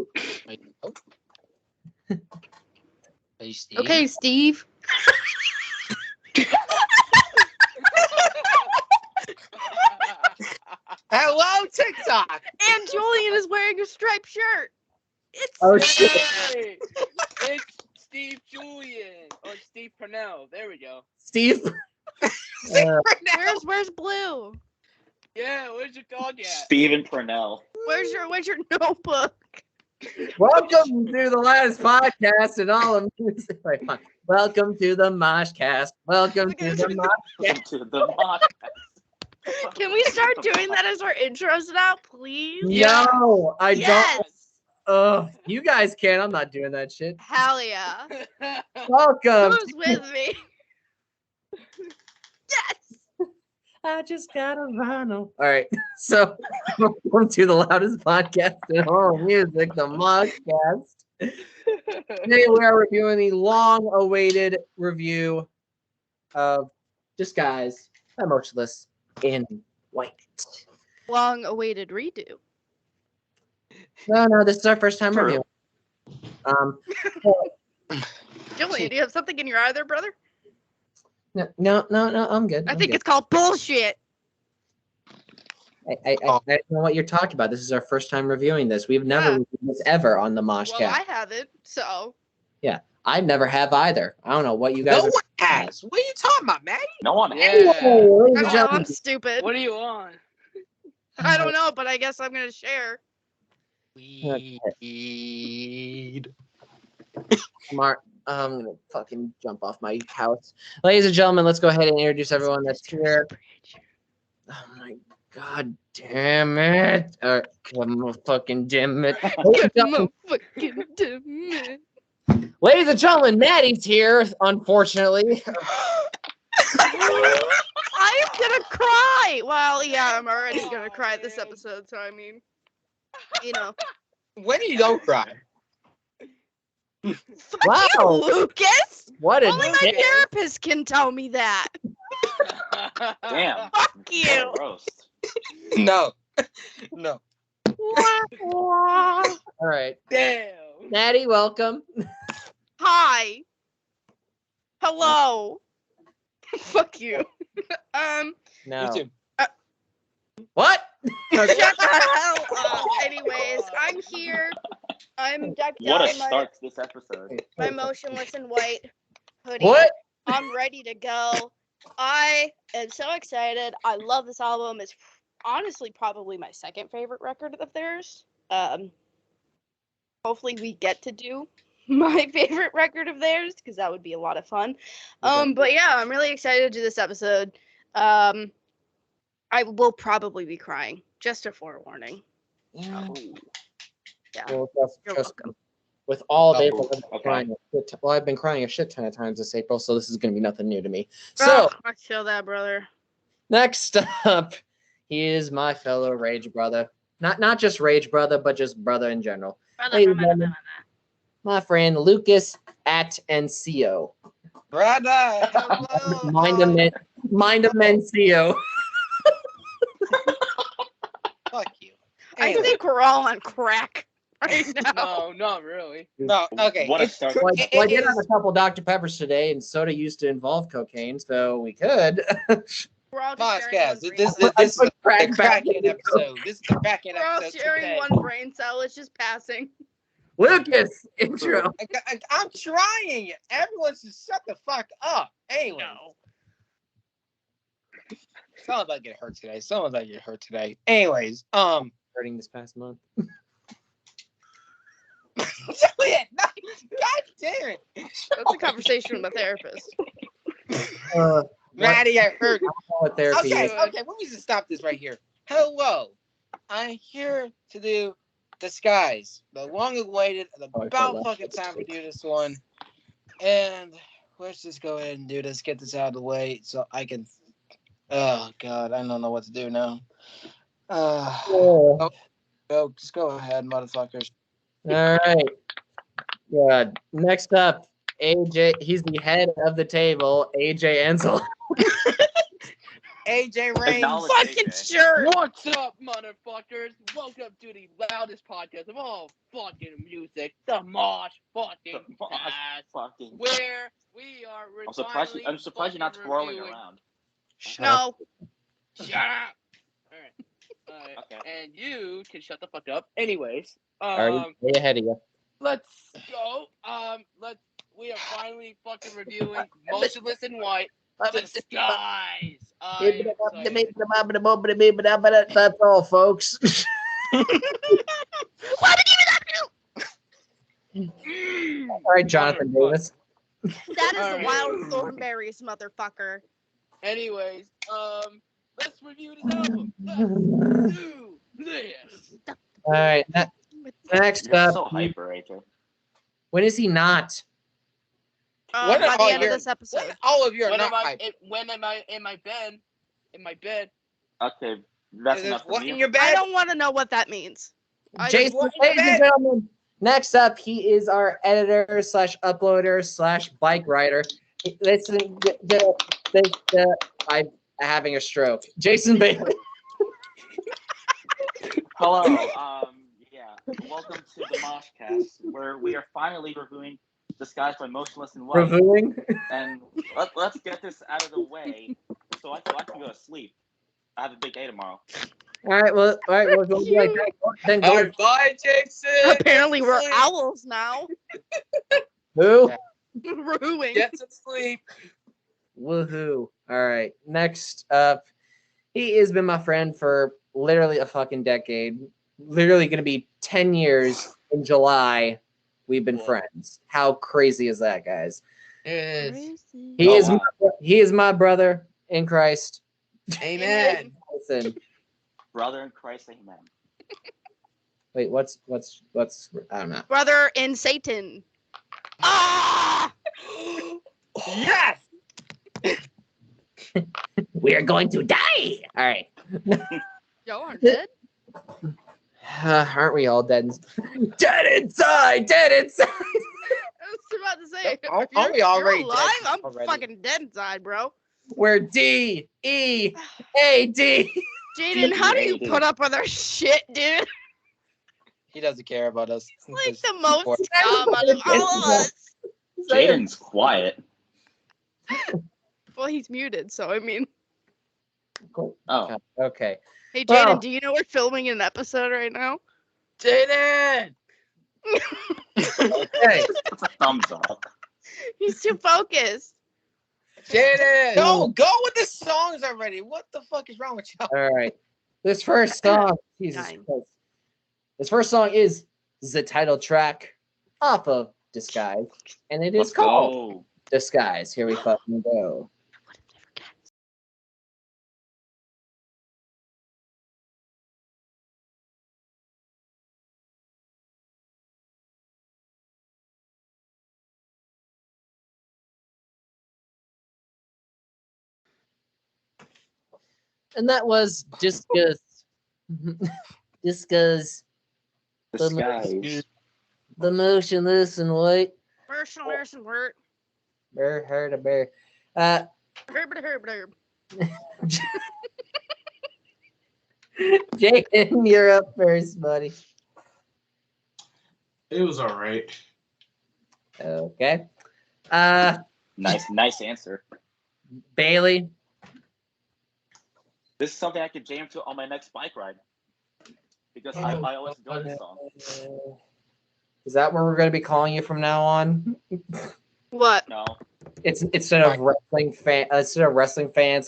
Oh. Hey, Steve. Okay, Steve. Hello, TikTok. And Julian is wearing a striped shirt. It's Shit. Hey, it's Steve Julian or Steve Purnell. There we go. Steve. Where's Blue? Yeah, where's your dog at? Steven Purnell. Where's your notebook? Welcome to the Loudest Podcast and all of music. Wait, fine. Welcome to the MoshCast. Welcome to the MoshCast. To the podcast. Can we start doing that as our intros now, please? No, I Yes. don't. You guys can. I'm not doing that shit. Hell yeah. Welcome. Who's with me? Yes. I just got a vinyl. All right. So, welcome to the Loudest Podcast and all of music, the MoshCast. Today we are reviewing the long-awaited review of Disguise by Motionless in White. Long-awaited redo. No, this is our first time reviewing. Julian, do you have something in your eye there, brother? No, I'm good. I think it's called bullshit. I don't know what you're talking about. This is our first time reviewing this. We've never reviewed this ever on the MoshCast. Well, I haven't, so. Yeah, I never have either. I don't know what you guys No one has. What are you talking about, Madi? No one Yeah. Ladies and Oh, gentlemen, I'm stupid. What are you on? I don't know, but I guess I'm going to share. Weed. Mark, I'm gonna fucking jump off my couch. Ladies and gentlemen, let's go ahead and introduce everyone that's here. Oh my god damn it. Come on, fucking damn it. Ladies and gentlemen, Maddie's here, unfortunately. I am gonna cry. Well, yeah, I'm already gonna cry this episode, so I mean, you know. When do you don't cry? Fuck Wow. you, Lucas. What a Only my dick. therapist can tell me that. Damn. Fuck What you. a roast. No. All right. Damn. Maddie, welcome. Hi. Hello. Fuck you. No. You too. What? Shut the hell up. Anyways, I'm here. I'm decked What out a in my, start to this episode. my Motionless in White hoodie. What? I'm ready to go. I am so excited. I love this album. It's honestly probably my second favorite record of theirs. Hopefully we get to do my favorite record of theirs because that would be a lot of fun. But yeah, I'm really excited to do this episode. I will probably be crying. Just a forewarning. Yeah. Yeah. Well, You're just welcome. with all of Oh, April, okay. I've been crying a shit ton of times this April, so this is going to be nothing new to me. So, I feel that, brother. next up, he is my fellow Rage brother. Not just Rage brother, but just brother in general. Ladies and gentlemen, my friend Lucas at NCO. Brother. Mind of Mencio. Fuck you. I think we're all on crack right now. No, not really. No, okay. What a it's- start. Well, I did it have a is- couple Dr. Peppers today, and soda used to involve cocaine, so we could. We're all just sharing Podcast. one This brain cell. is the Crack back Kraken into episode. This is the Kraken We're all episode sharing today. one brain cell. It's just passing. Lucas, intro. I'm trying. Everyone just shut the fuck up. Anyway. Someone's about to get hurt today. Anyways, Hurting this past month. Julian, no, God damn it. That's a conversation with my therapist. Maddie, I hurt. What therapy Okay, is. let me just stop this right here. Hello. I'm here to do Disguise. The long-awaited, about fucking time to do this one. And let's just go ahead and do this, get this out of the way so I can... Oh, God, I don't know what to do now. Just go ahead, motherfuckers. All right. Good. Next up, AJ. He's the head of the table, AJ Ansel. AJ Reigns. Acknowledge Fucking AJ. shirt. What's up, motherfuckers? Welcome to the loudest podcast of all fucking music, the Mosh fucking The Mosh Cast, fucking. where we are. I'm surprised you're not twirling reviewing... around. No. Shut up. All right. Okay. And you can shut the fuck up. Anyways, Already way ahead of you. let's go. We are finally fucking reviewing Motionless in White. Disguise. That's all, folks. All right, Jonathan Davis. That is All the right. Wild Thornberries, motherfucker. Anyways, let's review this album. Let's do this. All right, next You're up. so hyper, AJ. When is he not? When By are the all end of your- this episode. All of you are When not am I? hype. When am I in my bed? In my bed. Okay, that's There's enough for what me. in your I bed? don't want to know what that means. Jason, what in ladies your and bed? gentlemen, next up, he is our editor / uploader / bike rider. Listen, I'm having a stroke. Jason Bailey. Hello. Yeah. Welcome to the MoshCast, where we are finally reviewing Disguised by Motionless In White. Reviewing. And let's get this out of the way so I can go to sleep. I have a big day tomorrow. All right, well, go like that. Then go. All right, bye, Jason. Apparently, we're Sleep. owls now. Who? Ruining. Get some sleep. Woohoo. All right. Next up, he has been my friend for literally a fucking decade. Literally going to be 10 years in July. We've been friends. How crazy is that, guys? Yes. He is my brother in Christ. Amen. Listen. Brother in Christ, amen. Wait, what's I don't know. Brother in Satan. Ah! Yes. We are going to die. All right. Y'all aren't dead. Aren't we all dead? Dead inside. Dead inside. I was about to say. Aren't if you're- we already you're alive, dead I'm already? fucking dead inside, bro. We're D-E-A-D. Jaden, how do you put up with our shit, dude? He doesn't care about us. Like the most calm out of all of us. Jaden's quiet. Well, he's muted, so I mean. Cool. Oh. Okay. Hey, Jaden, Well- do you know we're filming an episode right now? Jaden. Okay. Thumbs up. He's too focused. Jaden. Go with the songs already. What the fuck is wrong with y'all? All right. This first song, Jesus Nine. Christ. This first song is the title track off of Disguise, and it is Let's called go. Disguise. Here we fucking go. And that was Disguise. Disguise. Disguise. The Motionless in White. Motionless in White. Bear, heard a bear. Herb, herb, herb. Jaden, you're up first, buddy. It was all right. Okay. Nice answer. Bailey. This is something I could jam to on my next bike ride. Because I always enjoy this song. Is that what we're going to be calling you from now on? What? No. It's instead of wrestling fan, it's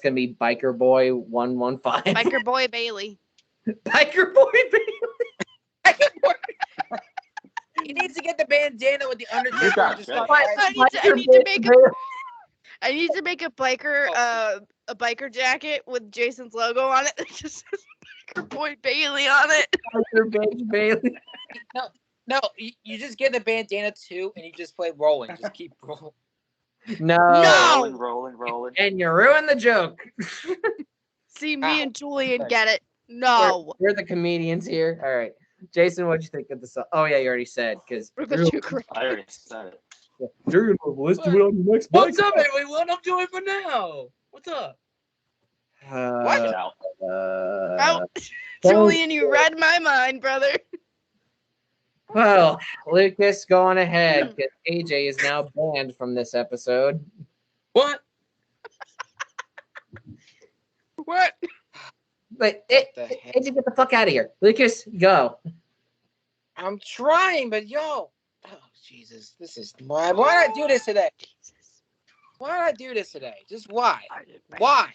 going to be Biker Boy 115. Biker Boy Bailey. Biker Boy Bailey. He needs to get the bandana with the You Undertaker. got Just it. like I need to make a biker a biker jacket with Jason's logo on it. It just says Biker Boy Bailey on it. Biker Bailey. No, you just get the bandana too, and you just play rolling. Just keep rolling. No. No! Rolling. And you ruined the joke. See, me Ow. and Julian get it. No. We're the comedians here. All right. Jason, what'd you think of the song? Oh, yeah, you already said. Because We're the two correct. I already said it. let's do it on the next What's up, everyone? I'm doing for now. What's up? Get out. Oh, Julian, you read my mind, brother. Well, Lucas, go on ahead, because AJ is now banned from this episode. What? What? But the heck? AJ, get the fuck out of here. Lucas, go. I'm trying, but yo. Oh, Jesus. This is why did I do this today? Why did I do this today? Just why? Why?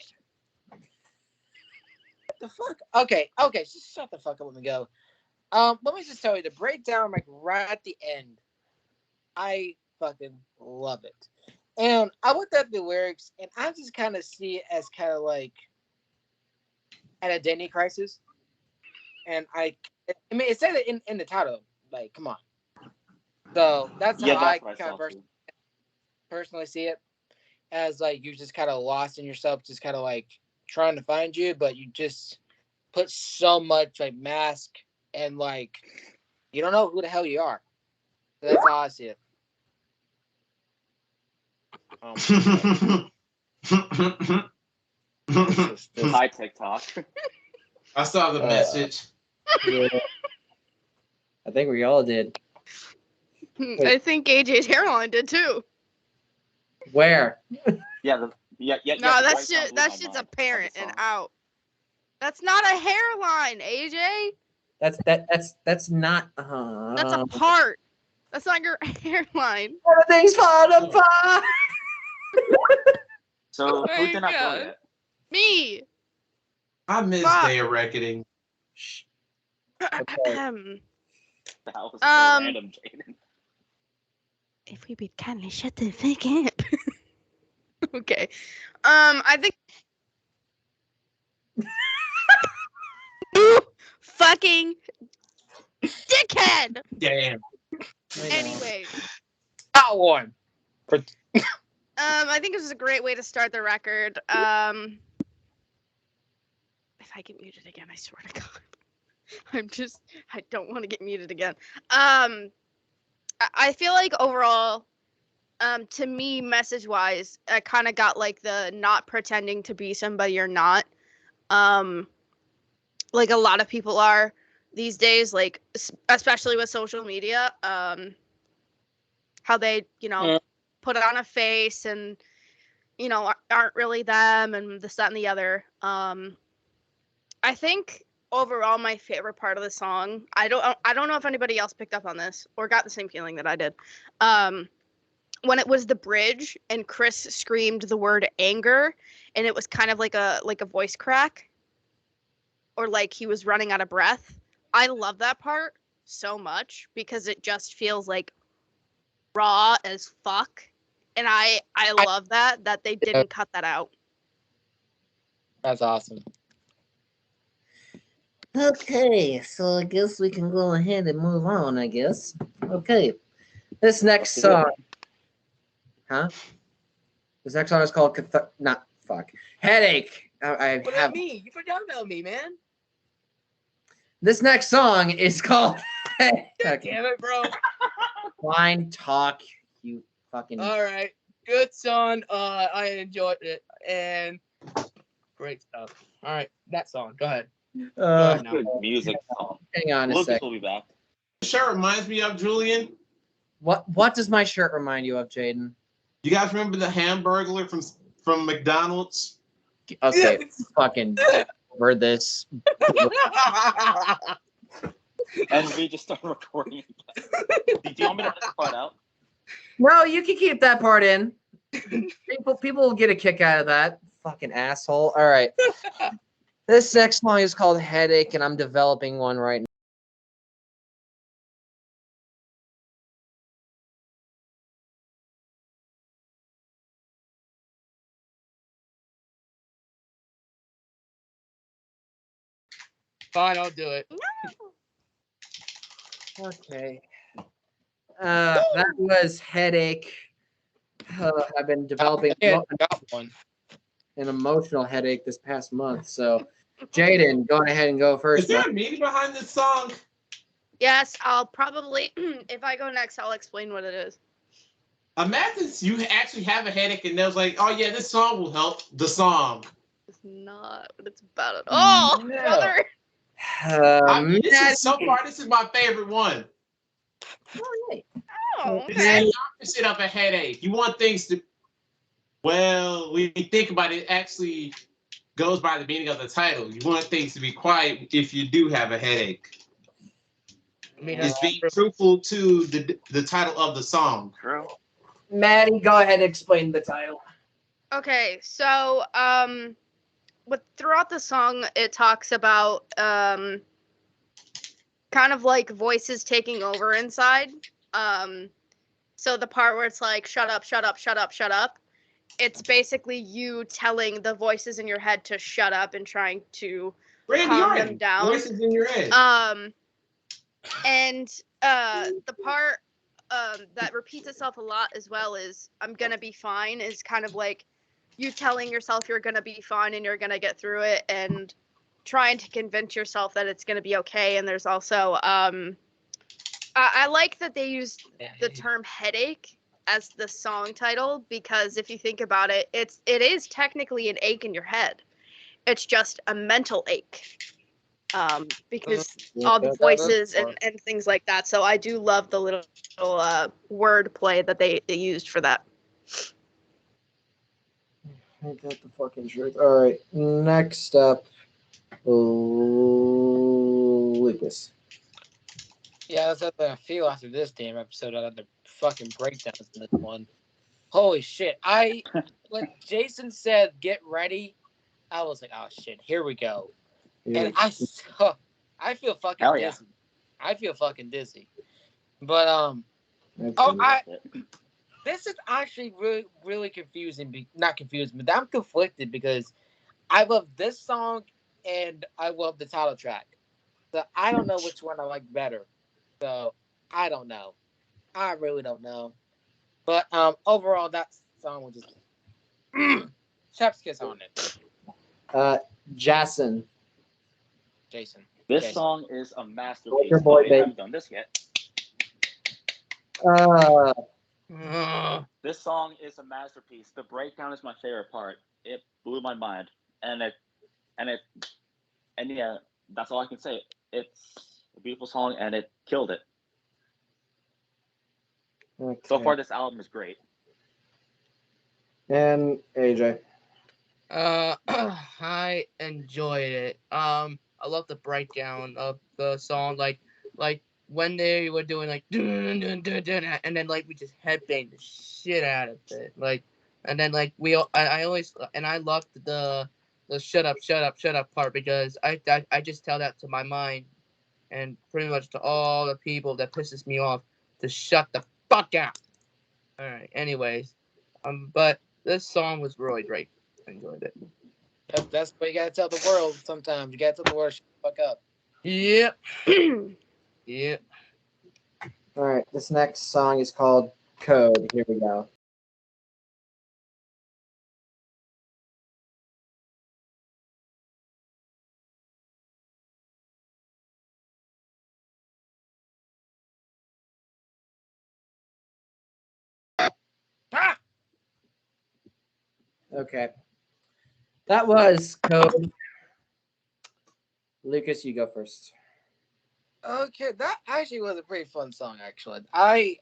What the fuck? Okay, just shut the fuck up. Let me go. Let me just tell you the breakdown, like right at the end. I fucking love it. And I looked at the lyrics, and I just kind of see it as kind of like an identity crisis. And I mean, it said it in the title. Like, come on. So that's how I kind of personally see it. As like you just kind of lost in yourself, just kind of like trying to find you, but you just put so much like mask and like you don't know who the hell you are. So that's how I see it. Hi, TikTok. I saw the message. Yeah. I think we all did. I think AJ's hairline did too. Where? No, that shit's apparent and out. That's not a hairline, AJ. That's not. That's a part. That's not your hairline. Everything's falling apart. So who did not go yet? Me. I missed Day of Reckoning. Okay. That was so random, Jaden. If we would kindly shut the fuck up. Okay. I think. You fucking dickhead. Damn. Anyway. Got one. I think this is a great way to start the record. If I get muted again, I swear to God. I don't want to get muted again. I feel like overall, to me, message-wise, I kind of got like the not pretending to be somebody you're not. Like a lot of people are these days, like especially with social media, how they, put on a face and, aren't really them and this, that, and the other. I think overall my favorite part of the song, I don't know if anybody else picked up on this or got the same feeling that I did. When it was the bridge and Chris screamed the word anger and it was kind of like a voice crack or like he was running out of breath. I love that part so much because it just feels like raw as fuck. And I love that they didn't cut that out. That's awesome. Okay, so I guess we can go ahead and move on, I guess. Okay. This next song. Huh? This next song is called Headache. What about me? You forgot about me, man. This next song is called God damn it, bro. Fine Talk, you fucking. All right. Good song. I enjoyed it. And great stuff. All right. That song. Go ahead. Good music song. Hang on a Lucas second. will be back. The shirt reminds me of Julian. What does my shirt remind you of, Jaden? You guys remember the Hamburglar from McDonald's? Okay, fucking over this. And we just started recording again. Do you want me to cut that part out? No, you can keep that part in. People will get a kick out of that. Fucking asshole. All right. This next song is called Headache, and I'm developing one right now. Fine, I'll do it. Okay. That was Headache. I've been developing an emotional headache this past month. So, Jaden, go ahead and go first. Is there a meaning behind this song? Yes, I'll probably, if I go next, I'll explain what it is. Imagine you actually have a headache and they was like, oh yeah, this song will help the song. is not what it's about at all, Yeah. brother. This is my favorite one. Oh, okay. Man, the opposite of a headache. You want things to. Well, when you think about it, it actually goes by the meaning of the title. You want things to be quiet if you do have a headache. I mean, It's being truthful to the title of the song. True. Maddie, go ahead and explain the title. Okay, so throughout the song, it talks about kind of like voices taking over inside. So the part where it's like, shut up, shut up, shut up, shut up. It's basically you telling the voices in your head to shut up and trying to calm them down. Voices in your head. And the part that repeats itself a lot as well is "I'm gonna be fine" is kind of like you telling yourself you're gonna be fine and you're gonna get through it, and trying to convince yourself that it's gonna be okay. And there's also I like that they used the term headache as the song title, because if you think about it, it is technically an ache in your head. It's just a mental ache. Because all the voices and things like that. So I do love the little word play that they used for that. I got the fucking truth. All right, next up, Lucas. Yeah, that's what I feel after this damn episode. I got the fucking breakdowns in this one. Holy shit! When Jason said "get ready," I was like, "Oh shit, here we go." Yeah. And I feel fucking Hell yeah. dizzy. I feel fucking dizzy. But this is actually really, really confusing. Not confusing, but I'm conflicted because I love this song and I love the title track. So I don't know which one I like better. So I don't know. I really don't know. But overall, that song was just chef's kiss on it. Jason. This song is a masterpiece. Your boy, I haven't done this yet. This song is a masterpiece. The breakdown is my favorite part. It blew my mind, and yeah, that's all I can say. It's a beautiful song, and it killed it. Okay. So far, this album is great. And AJ. I enjoyed it. I love the breakdown of the song, like when they were doing like dun, dun, dun, dun, and then like we just headbanged the shit out of it, like, and then like I always, and I loved the shut up part, because I just tell that to my mind and pretty much to all the people that pisses me off to shut the fuck up. All right. Anyways, but this song was really great. I enjoyed it. That's what you gotta tell the world sometimes. You gotta tell the world, shut the fuck up. Yep. Yep. All right, this next song is called Code. Here we go. Okay. That was Code. Lucas, you go first. Okay, that actually was a pretty fun song. Actually, I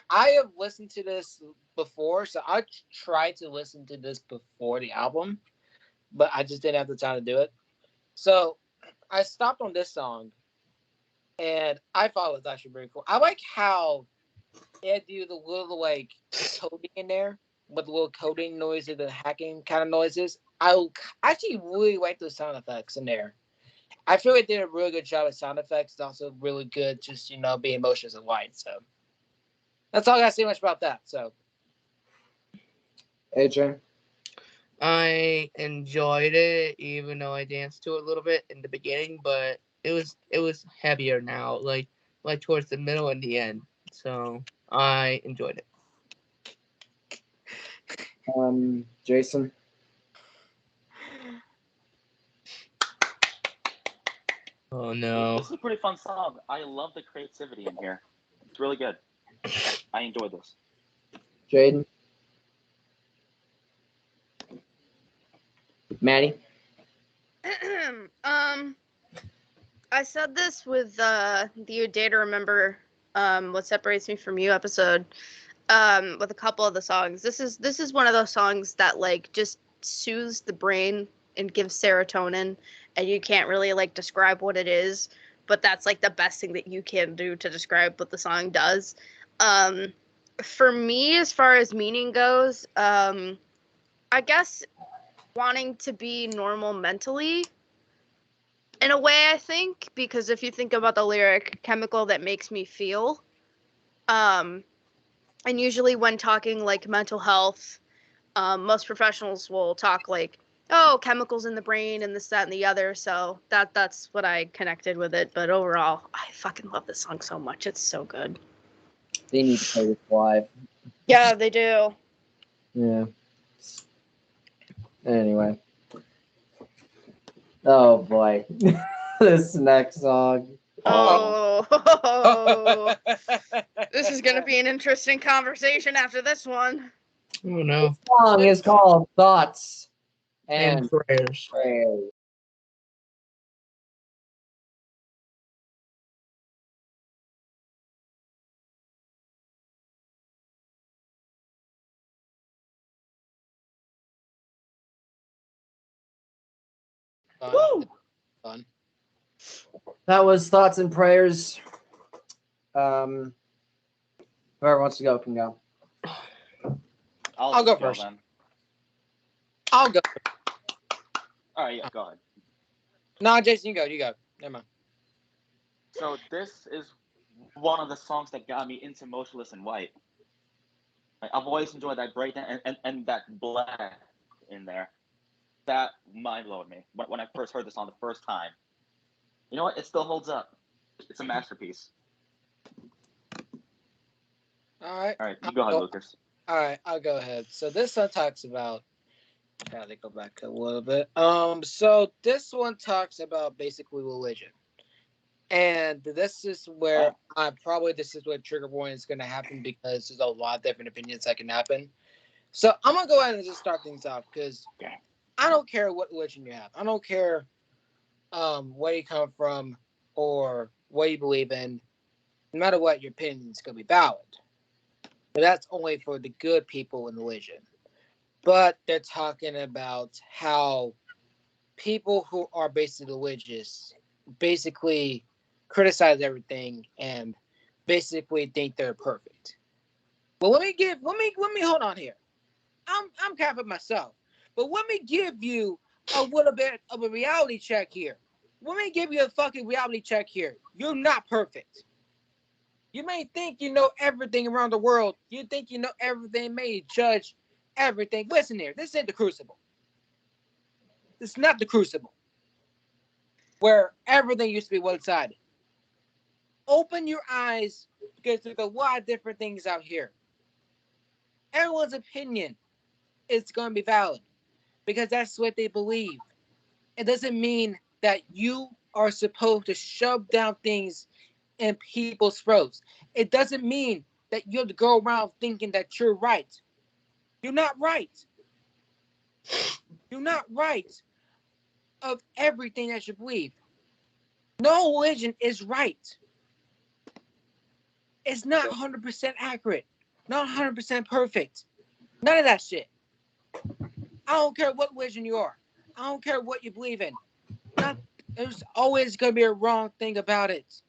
have listened to this before, so I tried to listen to this before the album, but I just didn't have the time to do it. So I stopped on this song, and I thought it was actually pretty cool. I like how they do the little like coding in there, with the little coding noises and hacking kind of noises. I actually really like those sound effects in there. I feel like they did a really good job with sound effects. It's also really good just, being Motionless In White. So that's all I got to say much about that. So AJ. I enjoyed it, even though I danced to it a little bit in the beginning, but it was heavier now, like towards the middle and the end. So I enjoyed it. Jason. Oh no. This is a pretty fun song. I love the creativity in here. It's really good. I enjoyed this. Jaden. Maddie? I said this with the You Day to Remember What Separates Me From You episode with a couple of the songs. This is one of those songs that like just soothes the brain and gives serotonin, and you can't really like describe what it is, but that's like the best thing that you can do to describe what the song does. For me, as far as meaning goes, I guess wanting to be normal mentally in a way, I think, because if you think about the lyric chemical that makes me feel, and usually when talking like mental health, most professionals will talk like, oh, chemicals in the brain and this, that, and the other. So that's what I connected with it. But overall, I fucking love this song so much. It's so good. They need to play this live. Yeah, they do. Yeah. Anyway. Oh boy. This next song. Oh, this is going to be an interesting conversation after this one. Oh no. This song is called Thoughts and Prayers. Prayers. Fun. Fun. That was Thoughts and Prayers. Whoever wants to go can go. I'll go just first. Then. I'll go. All right, yeah, go ahead. No, Jason, you go. You go. Never mind. So this is one of the songs that got me into Motionless in White. Like, I've always enjoyed that breakdown and that black in there. That mind-blowed me when I first heard this song the first time. You know what? It still holds up. It's a masterpiece. All right, you go ahead, Lucas. All right, I'll go ahead. So this one talks about. Gotta go back a little bit. So this one talks about basically religion, and this is where this is where trigger point is gonna happen because there's a lot of different opinions that can happen. So I'm gonna go ahead and just start things off because I don't care what religion you have. I don't care where you come from or what you believe in. No matter what, your opinion is gonna be valid. But that's only for the good people in religion. But they're talking about how people who are basically religious basically criticize everything and basically think they're perfect. Well, let me hold on here. I'm capping myself, but let me give you a little bit of a reality check here. Let me give you a fucking reality check here. You're not perfect. You may think you know everything around the world. You think you know everything, may judge everything. Listen here, this ain't the Crucible. This is not the Crucible, where everything used to be one-sided. Open your eyes, because there's a lot of different things out here. Everyone's opinion is going to be valid, because that's what they believe. It doesn't mean that you are supposed to shove down things in people's throats. It doesn't mean that you have to go around thinking that you're right. You're not right. You're not right of everything that you believe. No religion is right. It's not 100% accurate. Not 100% perfect. None of that shit. I don't care what religion you are. I don't care what you believe in. There's always going to be a wrong thing about it.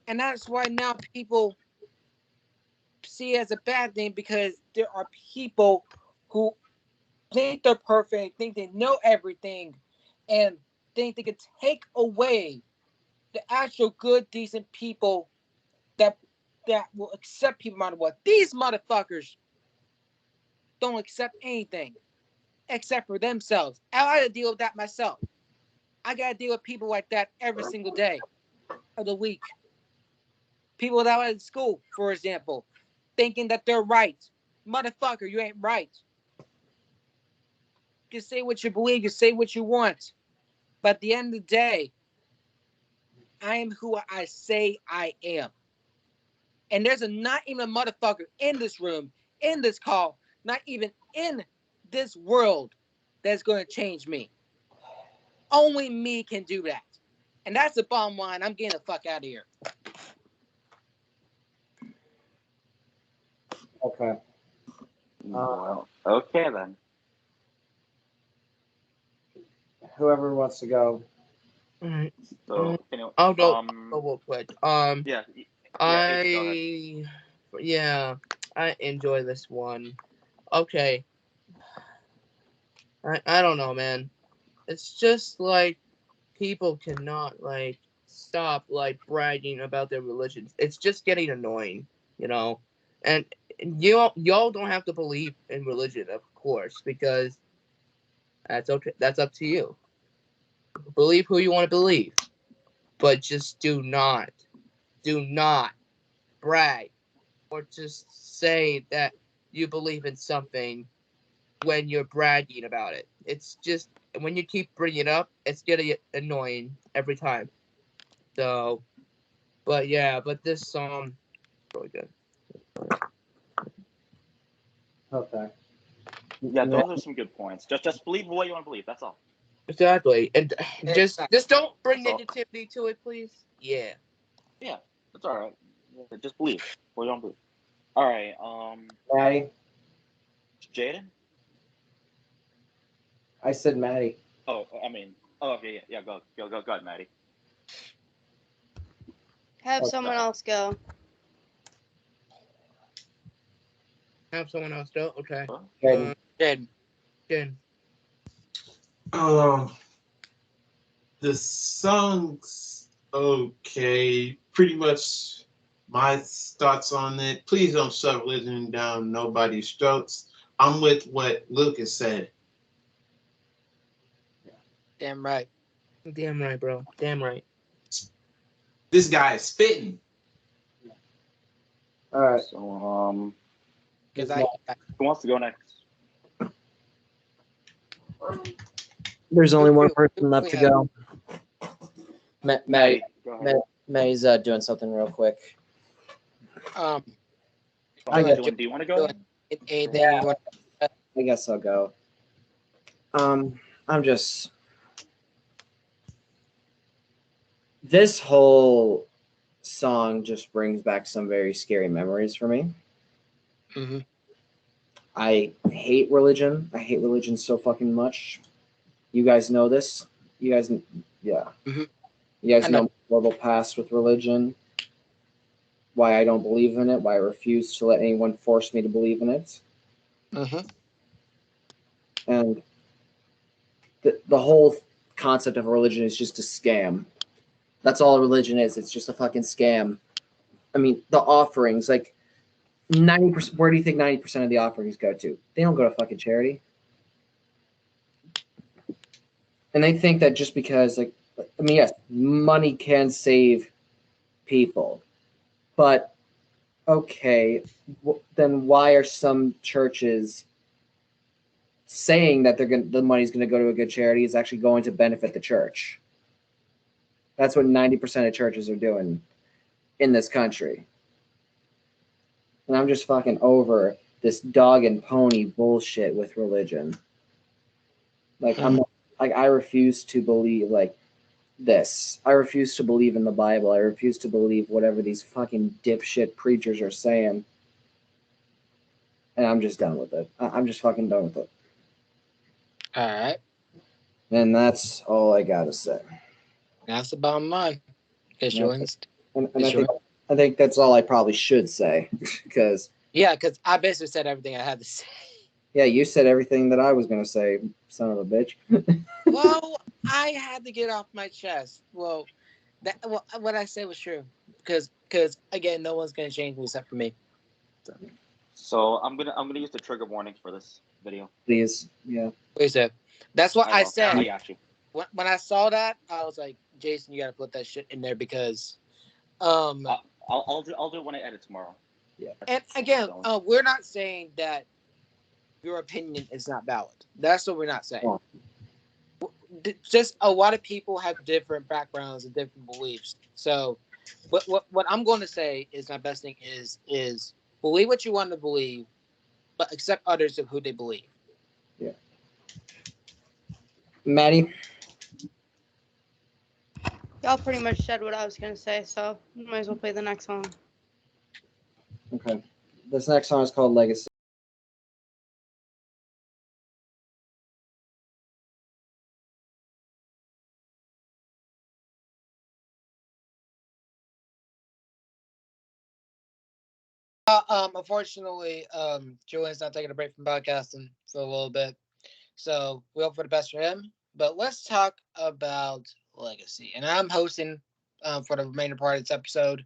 And that's why now people see it as a bad thing, because there are people who think they're perfect, think they know everything, and think they can take away the actual good, decent people that will accept people no matter what. These motherfuckers don't accept anything except for themselves. I got to deal with that myself. I got to deal with people like that every single day of the week. People that are in school, for example, thinking that they're right. Motherfucker, you ain't right. You can say what you believe, you say what you want. But at the end of the day, I am who I say I am. And there's not even a motherfucker in this room, in this call, not even in this world that's going to change me. Only me can do that. And that's the bottom line. I'm getting the fuck out of here. Okay. Well, okay then. Whoever wants to go. Alright. So, anyway, I'll go real quick. Yeah. I enjoy this one. Okay. I don't know, man. It's just like people cannot like stop like bragging about their religions. It's just getting annoying, you know. And y'all don't have to believe in religion, of course, because that's okay. That's up to you. Believe who you want to believe, but just do not brag or just say that you believe in something when you're bragging about it. It's just when you keep bringing it up, it's getting annoying every time. So, but this song is really good. Okay. Yeah, those are some good points. Just believe what you want to believe. That's all. Exactly, and just don't bring That's all. negativity to it, please. Yeah. Yeah, that's all right. Yeah, just believe what you want to believe. All right. Maddie? Jaden. I said Maddie. Oh, I mean. Oh, okay. Yeah. Go ahead, Maddie. Have someone else go. Have someone else do. Okay. Jaden. Jaden. The song's okay. Pretty much my thoughts on it. Please don't shove religion down nobody's throats. I'm with what Lucas said. Damn right. Damn right, bro. Damn right. This guy is spitting. All right. So, Because who wants to go next? There's only one person left to go. Maddie. Go ahead. Maddie's doing something real quick. Do you want to go? Anything you want? I guess I'll go. I'm just. This whole song just brings back some very scary memories for me. Mm-hmm. I hate religion. I hate religion so fucking much. You guys know this. You guys, yeah. Mm-hmm. You guys know my horrible past with religion. Why I don't believe in it. Why I refuse to let anyone force me to believe in it. Mm-hmm. And the whole concept of religion is just a scam. That's all religion is. It's just a fucking scam. I mean, the offerings, like 90%. Where do you think 90% of the offerings go to? They don't go to fucking charity. And they think that just because, like, I mean, yes, money can save people, but okay, then why are some churches saying that the money's going to go to a good charity is actually going to benefit the church? That's what 90% of churches are doing in this country. And I'm just fucking over this dog and pony bullshit with religion. Like, I refuse to believe like this. I refuse to believe in the Bible. I refuse to believe whatever these fucking dipshit preachers are saying. And I'm just done with it. I'm just fucking done with it. All right. And that's all I gotta say. That's the bottom line. And I think that's all I probably should say. Because I basically said everything I had to say. Yeah, you said everything that I was gonna say, son of a bitch. Well, I had to get off my chest. Well, what I said was true. Because again, no one's gonna change me except for me. So I'm gonna use the trigger warnings for this video. Please, yeah. Please do. That's what I said. I got you. When I saw that, I was like, Jason, you gotta put that shit in there because I'll do it when I edit tomorrow. Yeah. And again, we're not saying that your opinion is not valid. That's what we're not saying. Oh. Just a lot of people have different backgrounds and different beliefs. So what I'm going to say is my best thing is believe what you want to believe, but accept others of who they believe. Yeah. Maddie? Y'all pretty much said what I was gonna say, so might as well play the next song. Okay. This next song is called Legacy. Unfortunately, Julian's not taking a break from podcasting for a little bit, so we hope for the best for him. But let's talk about Legacy, and I'm hosting for the remainder part of this episode.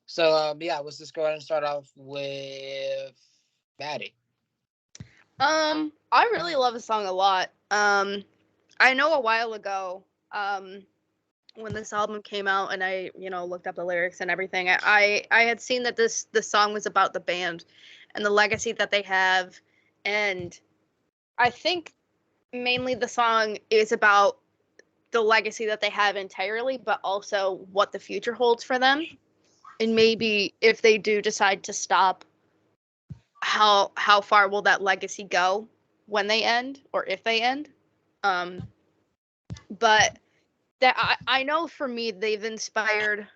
So yeah, let's just go ahead and start off with Madi. I really love the song a lot. I know a while ago, when this album came out and I, looked up the lyrics and everything, I had seen that this song was about the band and the legacy that they have, and I think mainly the song is about the legacy that they have entirely, but also what the future holds for them, and maybe if they do decide to stop, how far will that legacy go when they end, or if they end. But that I know for me, they've inspired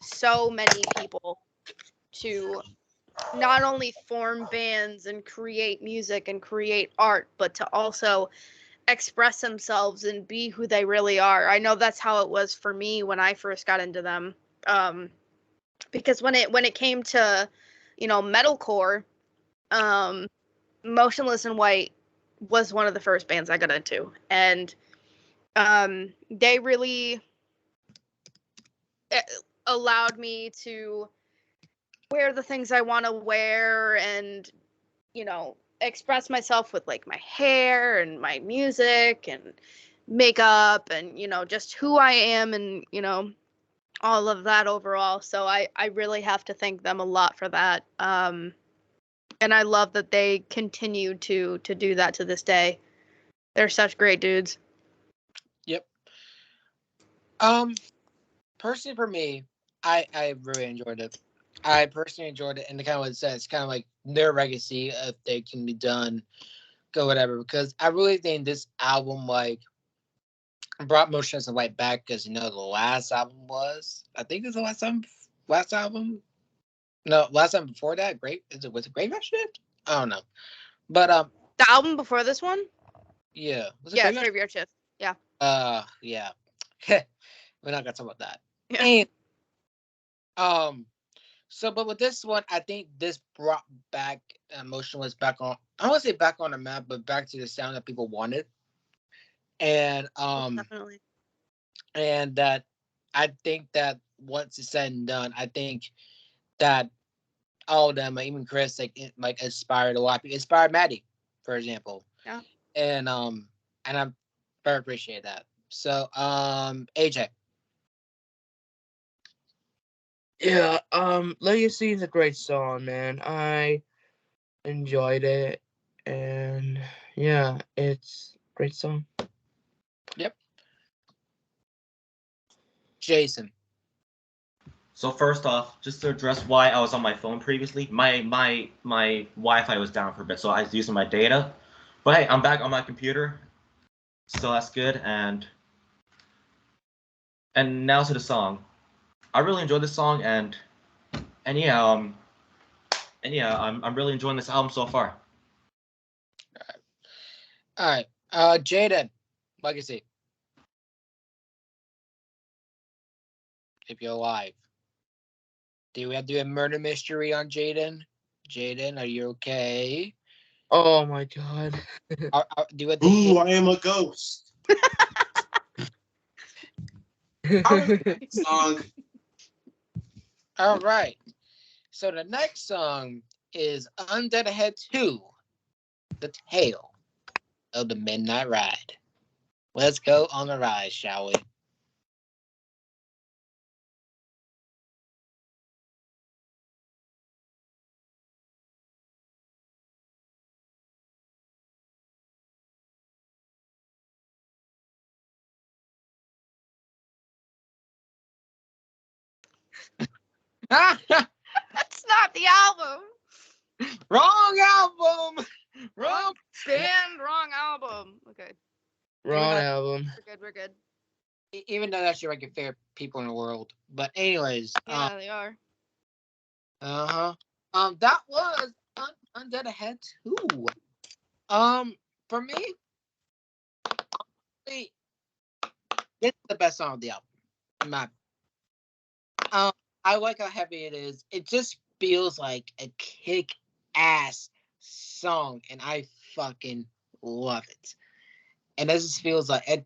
so many people to not only form bands and create music and create art, but to also express themselves and be who they really are. I know that's how it was for me when I first got into them. Because when it came to, metalcore, Motionless in White was one of the first bands I got into, and they really allowed me to wear the things I want to wear and, express myself with like my hair and my music and makeup and, just who I am and, all of that overall. So I really have to thank them a lot for that. And I love that they continue to do that to this day. They're such great dudes. Yep. Personally for me, I really enjoyed it. I personally enjoyed it, and kind of what it says, it's kind of like their legacy if they can be done, go whatever. Because I really think this album like brought Motionless in White back, because the last album was, I think it's the last album. No, last time before that, was it Graveyard Shift? I don't know, but The album before this one? yeah, was it Yeah, it's Graveyard Shift. Yeah. Yeah. We're not gonna talk about that. Yeah. And so, but with this one, I think this brought back Motionless back on. I don't want to say back on the map, but back to the sound that people wanted. And Definitely. and that I think that once it's said and done, I think that all of them, even Chris, like inspired a lot. Inspired Madi, for example. Yeah. And I very appreciate that. So AJ. Yeah, Legacy is a great song, man. I enjoyed it, and yeah, it's a great song. Yep. Jason. So first off, just to address why I was on my phone previously, my Wi-Fi was down for a bit, so I was using my data. But hey, I'm back on my computer, so that's good. And now to the song. I really enjoyed this song, and yeah, I'm really enjoying this album so far. All right. Jaden. Legacy. If you're alive. Do we have to do a murder mystery on Jaden? Jaden, are you okay? Oh my god. Do we Ooh, I am a ghost. Song. All right. So the next song is Undead 2, The Tale of the Midnight Ride. Let's go on the ride, shall we? That's not the album. Wrong album. Wrong band, wrong album. Okay. Wrong album. We're good. Even though that's your like your favorite people in the world. But anyways, Yeah, they are. that was Undead Ahead 2. For me, this is the best song of the album. In my I like how heavy it is. It just feels like a kick-ass song, and I fucking love it. And it just feels like I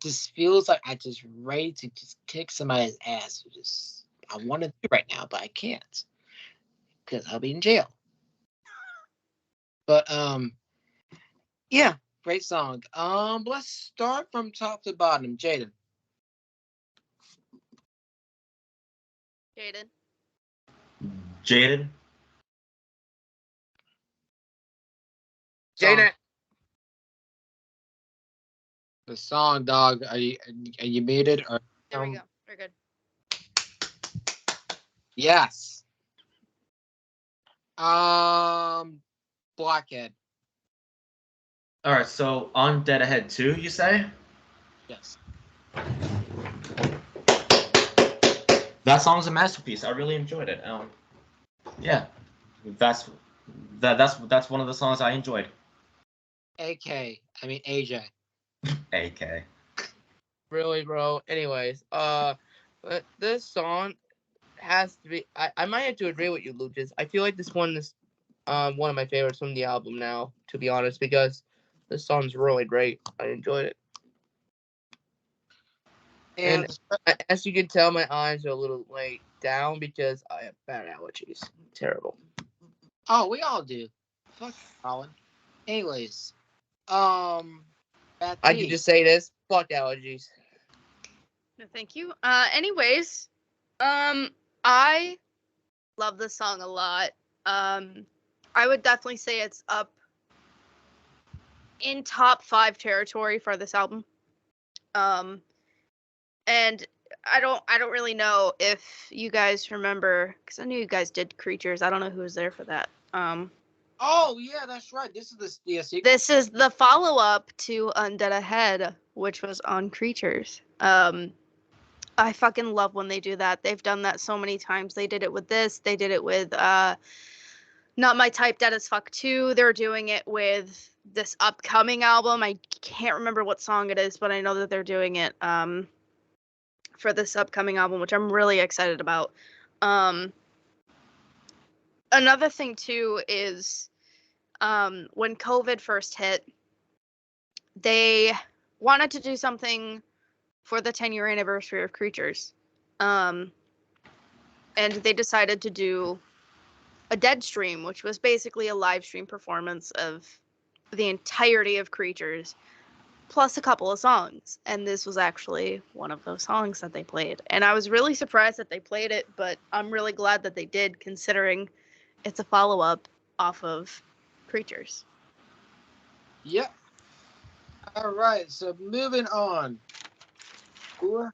just ready to just kick somebody's ass. I want to do right now, but I can't because I'll be in jail. But yeah, great song. Let's start from top to bottom. Jaden. Jaden. Jaden. The song, dog. Are you muted or? There we go. We're good. Yes. Blockhead. All right, so on Dead Ahead 2, you say? Yes. That song's a masterpiece. I really enjoyed it. Yeah, that's one of the songs I enjoyed. AJ. AK. Really, bro. Anyways, but this song has to be. I might have to agree with you, Lucas. I feel like this one is one of my favorites from the album now, to be honest, because this song's really great. I enjoyed it. And as you can tell, my eyes are a little down because I have bad allergies. Terrible. Oh, we all do. Fuck Colin. Anyways, I can just say this. Fuck allergies. No, thank you. Anyways, I love this song a lot. I would definitely say it's up in top 5 territory for this album. And I don't really know if you guys remember, because I knew you guys did Creatures. I don't know who was there for that. Oh yeah, that's right. This is the sequel. This is the follow-up to Undead Ahead, which was on Creatures. I fucking love when they do that. They've done that so many times. They did it with this. They did it with Not My Type, Dead as Fuck 2. They're doing it with this upcoming album. I can't remember what song it is, but I know that they're doing it for this upcoming album, which I'm really excited about. Another thing, too, is when COVID first hit, they wanted to do something for the 10-year anniversary of Creatures. And they decided to do a dead stream, which was basically a live stream performance of the entirety of Creatures, plus a couple of songs. And this was actually one of those songs that they played. And I was really surprised that they played it, but I'm really glad that they did, considering it's a follow-up off of Creatures. Yep. All right, so moving on. The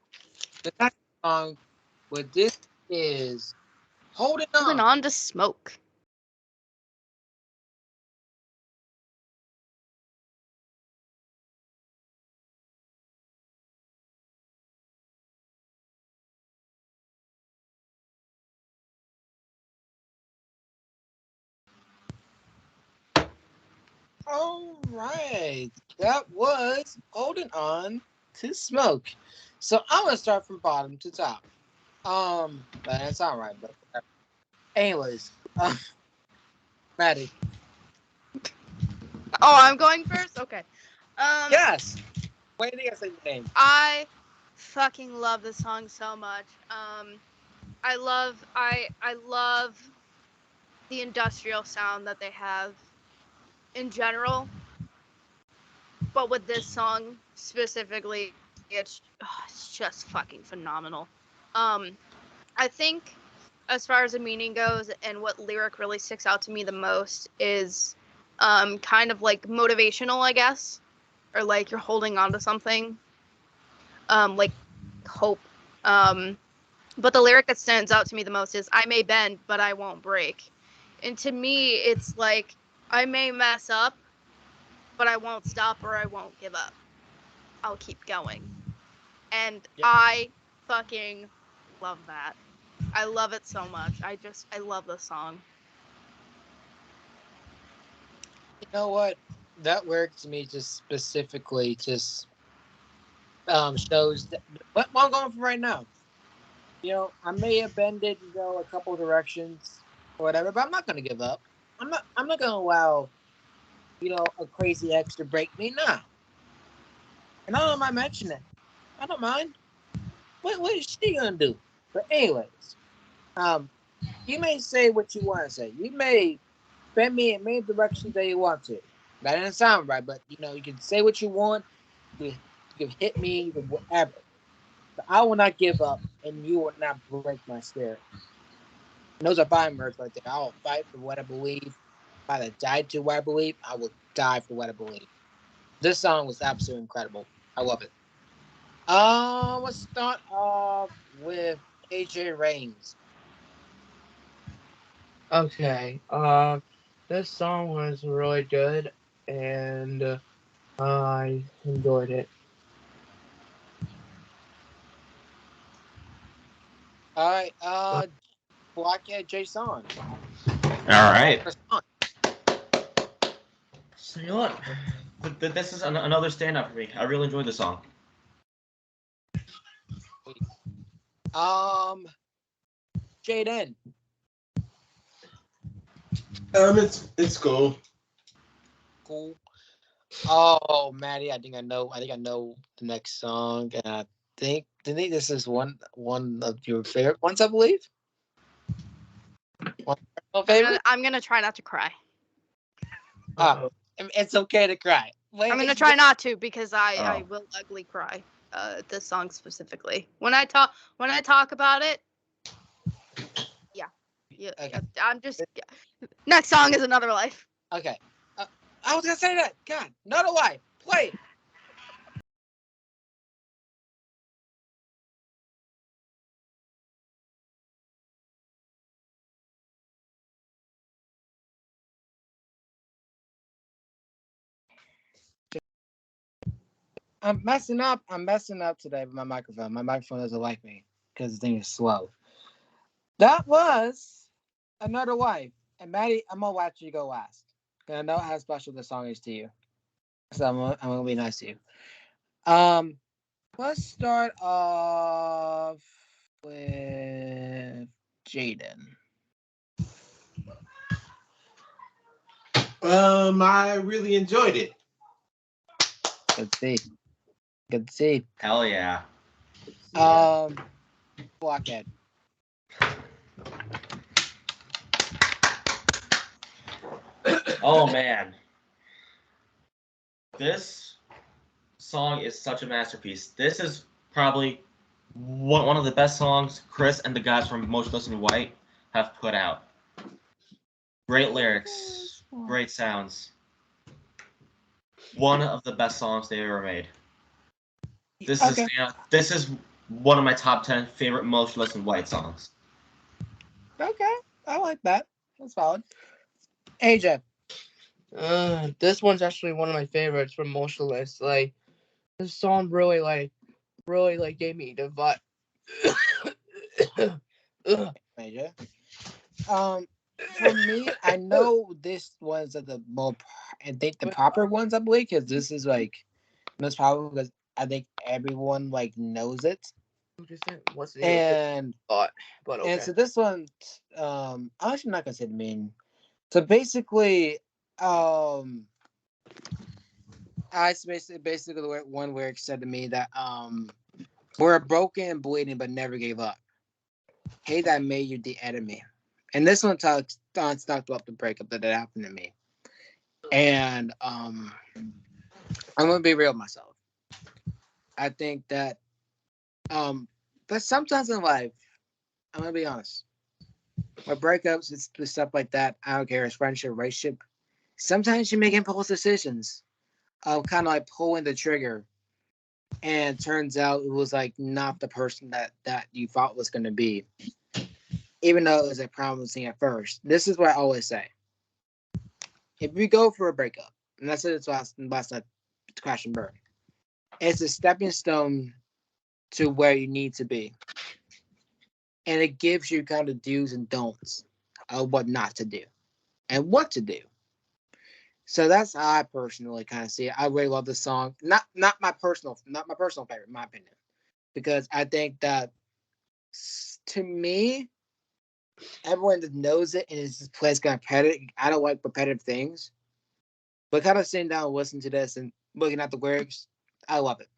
next song with this is Holding On. Moving on to Smoke. All right, that was Holding On to Smoke. So I'm gonna start from bottom to top. That's all right, but anyways, Madi. Oh, I'm going first? Okay. Yes. Wait till I say the name. I fucking love this song so much. I love the industrial sound that they have in general, but with this song specifically, it's just fucking phenomenal. I think as far as the meaning goes, and what lyric really sticks out to me the most is kind of like motivational, I guess, or like you're holding on to something, like hope. But the lyric that stands out to me the most is, I may bend, but I won't break. And to me, it's like, I may mess up, but I won't stop or I won't give up. I'll keep going. And Yep. I fucking love that. I love it so much. I love this song. You know what? That work to me just specifically just shows that what I'm going for right now. I may have bended, a couple directions or whatever, but I'm not gonna give up. I'm not gonna allow, a crazy ex to break me. Nah. And I don't mind mentioning it. I don't mind. What is she gonna do? But anyways, you may say what you want to say. You may bend me in many directions that you want to. That didn't sound right, but you can say what you want. You can hit me, whatever. But I will not give up, and you will not break my spirit. And those are fine words right there. I will fight for what I believe. If I died to what I believe, I will die for what I believe. This song was absolutely incredible. I love it. Let's start off with AJ Reigns. Okay. This song was really good, and I enjoyed it. All right. Blockhead Jason. All right. So you know what? This is another stand-up for me. I really enjoyed the song. Jaden. It's cool. Cool. Oh, Madi, I think I know the next song, and I think this is one of your favorite ones, I believe. One of your favorite. I'm gonna try not to cry. It's okay to cry. I'm gonna try not to because I will ugly cry. This song specifically. When I talk about it, yeah. Okay. I'm just. Next song is Another Life. Okay. I was gonna say that. God, Another Life. Play it. I'm messing up today with my microphone. My microphone doesn't like me because the thing is slow. That was Another Wife. And Madi, I'm gonna watch you go last. Cause I know how special this song is to you. So I'm gonna be nice to you. Let's start off with Jaden. I really enjoyed it. Good to see. Hell yeah. Blockhead. Oh man. This song is such a masterpiece. This is probably one of the best songs Chris and the guys from Motionless In White have put out. Great lyrics, great sounds. One of the best songs they ever made. This is one of my top 10 favorite Motionless In White songs. Okay, I like that. That's valid. AJ. This one's actually one of my favorites from Motionless. Like, this song really gave me the vibe. Major. For me, I know this one's the more, I think the proper ones, I believe, because this is like most probably because I think everyone knows it. What's the and thought? But okay. And so this one, I'm actually not gonna say the main. So basically, I basically the one where it said to me that we're broken and bleeding but never gave up. Hey, that made you the enemy. And this one talks about the breakup that happened to me. And I'm gonna be real with myself. I think that but sometimes in life, I'm gonna be honest. With breakups, it's stuff like that. I don't care, it's friendship, relationship. Sometimes you make impulse decisions of kind of like pulling the trigger, and it turns out it was not the person that you thought was gonna be. Even though it was promising at first. This is what I always say. If we go for a breakup, and I said this last night to Crash and Burn, It's a stepping stone to where you need to be. And it gives you kind of do's and don'ts of what not to do and what to do. So that's how I personally kind of see it. I really love this song. Not my personal favorite, in my opinion. Because I think that to me, everyone that knows it and is plays kind of repetitive. I don't like repetitive things. But kind of sitting down and listening to this and looking at the lyrics, I love it.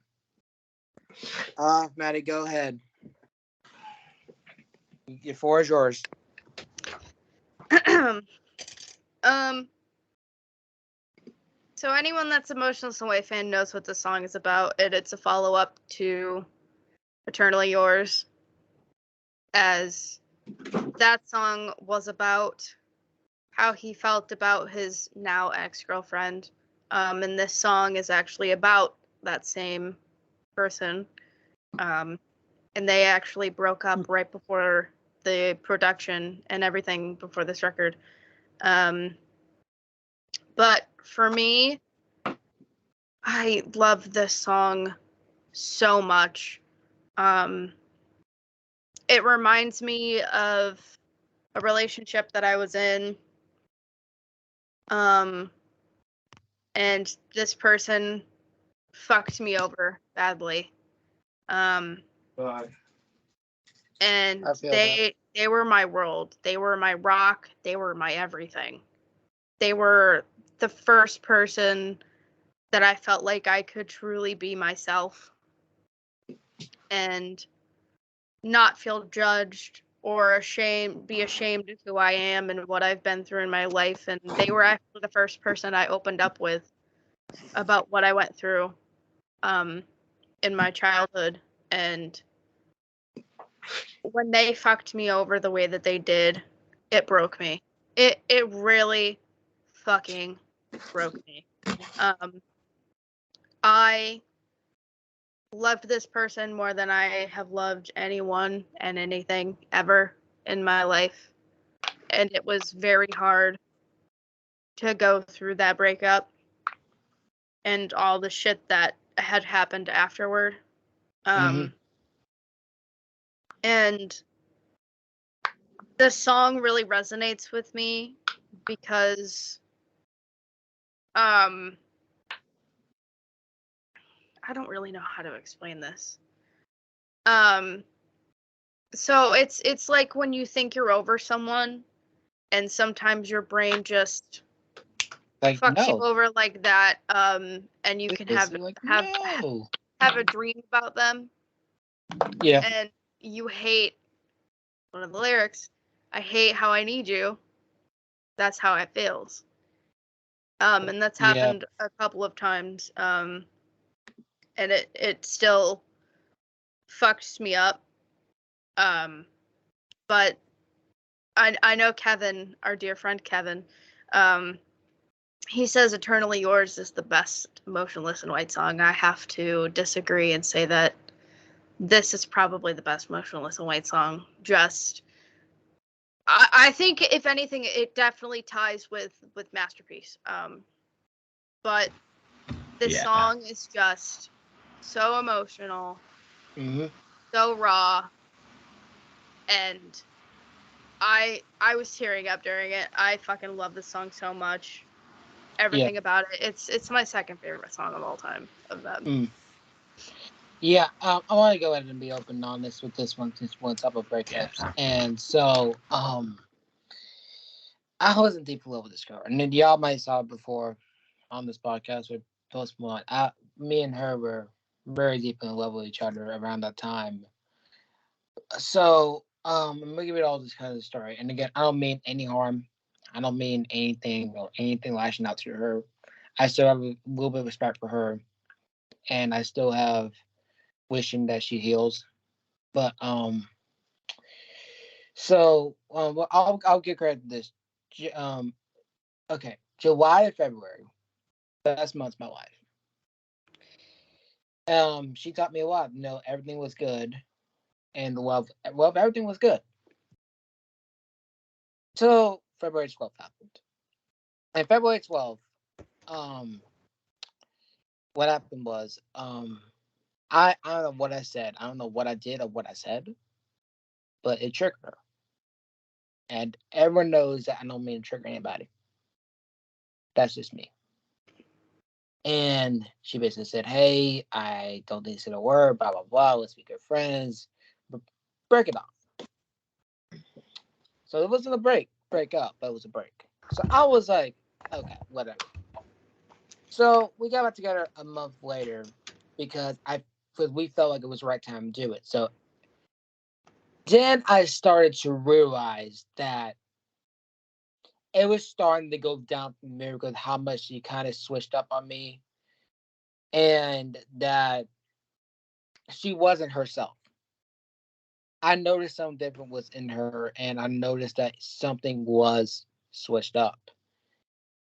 Maddie, go ahead. Your floor is yours. So anyone that's a Motionless In White fan knows what the song is about. It's a follow-up to Eternally Yours, as that song was about how he felt about his now ex-girlfriend. And this song is actually about that same person. And they actually broke up right before the production and everything before this record. But for me, I love this song so much. It reminds me of a relationship that I was in. And this person fucked me over badly. And they were my world. They were my rock. They were my everything. They were the first person that I felt like I could truly be myself and not feel judged or be ashamed of who I am and what I've been through in my life. And they were actually the first person I opened up with about what I went through in my childhood. And when they fucked me over the way that they did, it broke me. It really fucking broke me. I loved this person more than I have loved anyone and anything ever in my life. And it was very hard to go through that breakup and all the shit that had happened afterward. And the song really resonates with me because I don't really know how to explain this. So it's like when you think you're over someone and sometimes your brain just fucks you over like that, and you can have a dream about them. Yeah. And you hate one of the lyrics, I hate how I need you. That's how it feels. And that's happened a couple of times. And it still fucks me up. But I know Kevin, our dear friend Kevin, he says Eternally Yours is the best Motionless In White song. I have to disagree and say that this is probably the best Motionless In White song. I think, if anything, it definitely ties with Masterpiece. But this song is just so emotional, so raw, and I was tearing up during it. I fucking love this song so much. Everything about it. It's my second favorite song of all time of them. Yeah, I want to go ahead and be open and honest with this one since we're on top of breakups. And so, I wasn't deep in love with this girl. And then y'all might saw it before on this podcast with Post Malone. Me and her were very deep in love with each other around that time. So, I'm gonna give it all this kind of story. And again, I don't mean any harm. I don't mean anything or anything lashing out to her. I still have a little bit of respect for her, and I still have wishing that she heals. But well, I'll give credit to this. Okay, July to February, best months of my life. She taught me a lot. Everything was good, and everything was good. Till February 12th happened. And February 12th, what happened was, I don't know what I said. I don't know what I did or what I said, but it triggered her. And everyone knows that I don't mean to trigger anybody. That's just me. And she basically said, hey, I don't think it's a word, blah, blah, blah. Let's be good friends. But break it off. So it wasn't a break up, but it was a break. So I was like, okay, whatever. So we got back together a month later because we felt like it was the right time to do it. So then I started to realize that it was starting to go down from there because how much she kind of switched up on me and that she wasn't herself. I noticed something different was in her and I noticed that something was switched up.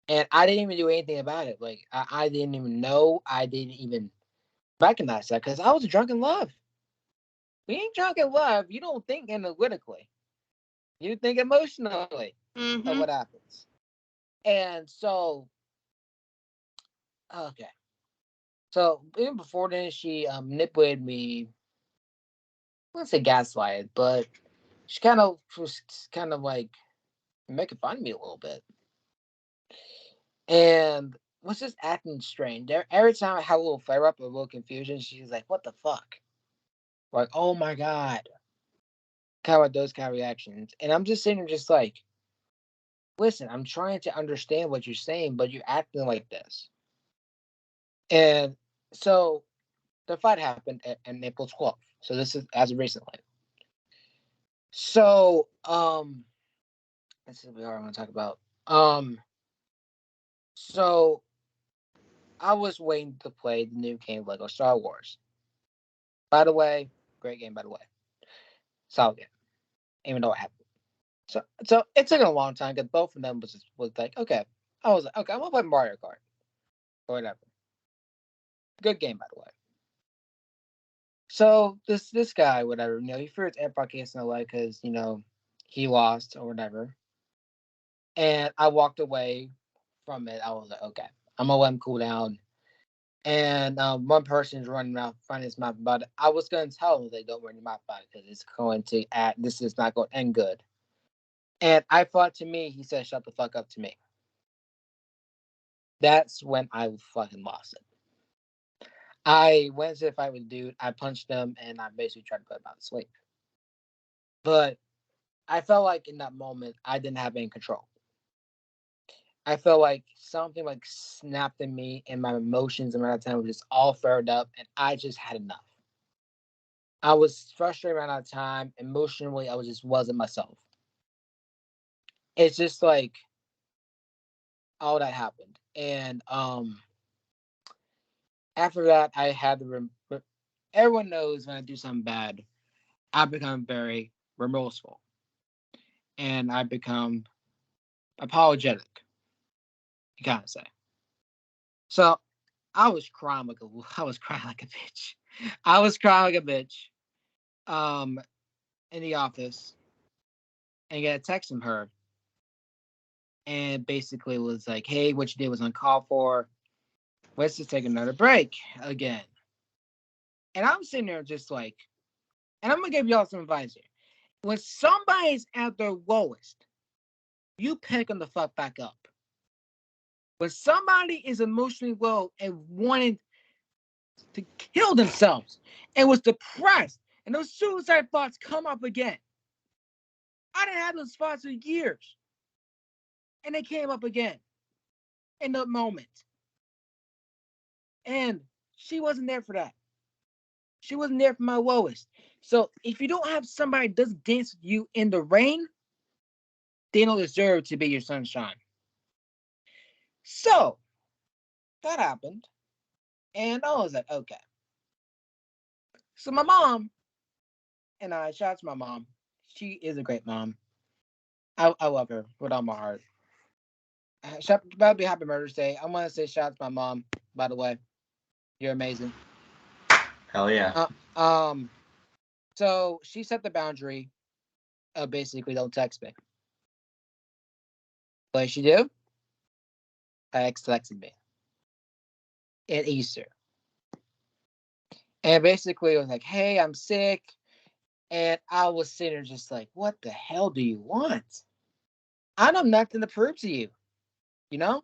And I didn't even do anything about it. Like, I didn't even know. I didn't even recognize that because I was drunk in love. We ain't drunk in love. You don't think analytically. You think emotionally of what happens. And so, okay. So, even before then, she manipulated me. I wouldn't say gaslighted, but she was kind of like making fun of me a little bit. And was just acting strange. Every time I had a little flare up, a little confusion, she's like, what the fuck? Like, oh my God. Kind of like those kind of reactions. And I'm just sitting there just like, listen, I'm trying to understand what you're saying, but you're acting like this. And so the fight happened on April 12th. So this is as of recently. So, this is what I want to talk about. So I was waiting to play the new game Lego Star Wars. By the way, great game, by the way. Solid game. Even though it happened. So it took a long time because both of them was like, okay. I was like, okay, I'm gonna play Mario Kart. Or whatever. Good game, by the way. So this guy, whatever, he feared his air podcast in LA because, he lost or whatever. And I walked away from it. I was like, okay, I'm gonna let him cool down. And one person's running around finding his mouth about it. I was gonna tell him they don't run your mouth about it because it's going to this is not going to end good. And I thought to me, he said, shut the fuck up to me. That's when I fucking lost it. I went to the fight with the dude. I punched him, and I basically tried to put him out to sleep. But I felt like in that moment, I didn't have any control. I felt like something like snapped in me, and my emotions and my time were just all flared up, and I just had enough. I was frustrated around that time. Emotionally, I just wasn't myself. It's just like all that happened. And after that, I had the everyone knows when I do something bad, I become very remorseful. And I become apologetic, you gotta say. So I was crying like a bitch. I was crying like a bitch. In the office, and get a text from her, and basically was like, "Hey, what you did was uncalled for. Let's just take another break again." And I'm sitting there just like, and I'm gonna give y'all some advice here. When somebody's at their lowest, you pick them the fuck back up. When somebody is emotionally low and wanting to kill themselves and was depressed, and those suicide thoughts come up again. I didn't have those thoughts for years. And they came up again in the moment. And she wasn't there for that. She wasn't there for my lowest. So if you don't have somebody that doesn't dance with you in the rain, they don't deserve to be your sunshine. So that happened. And I was like, okay. So my mom and I, shout out to my mom. She is a great mom. I love her with all my heart. About to be Happy Murder's Day. I want to say shout out to my mom, by the way. You're amazing. Hell yeah. So she set the boundary of basically don't text me. What did she do? Ex texted me at Easter. And basically, it was like, hey, I'm sick. And I was sitting there just like, what the hell do you want? I have nothing to prove to you, you know?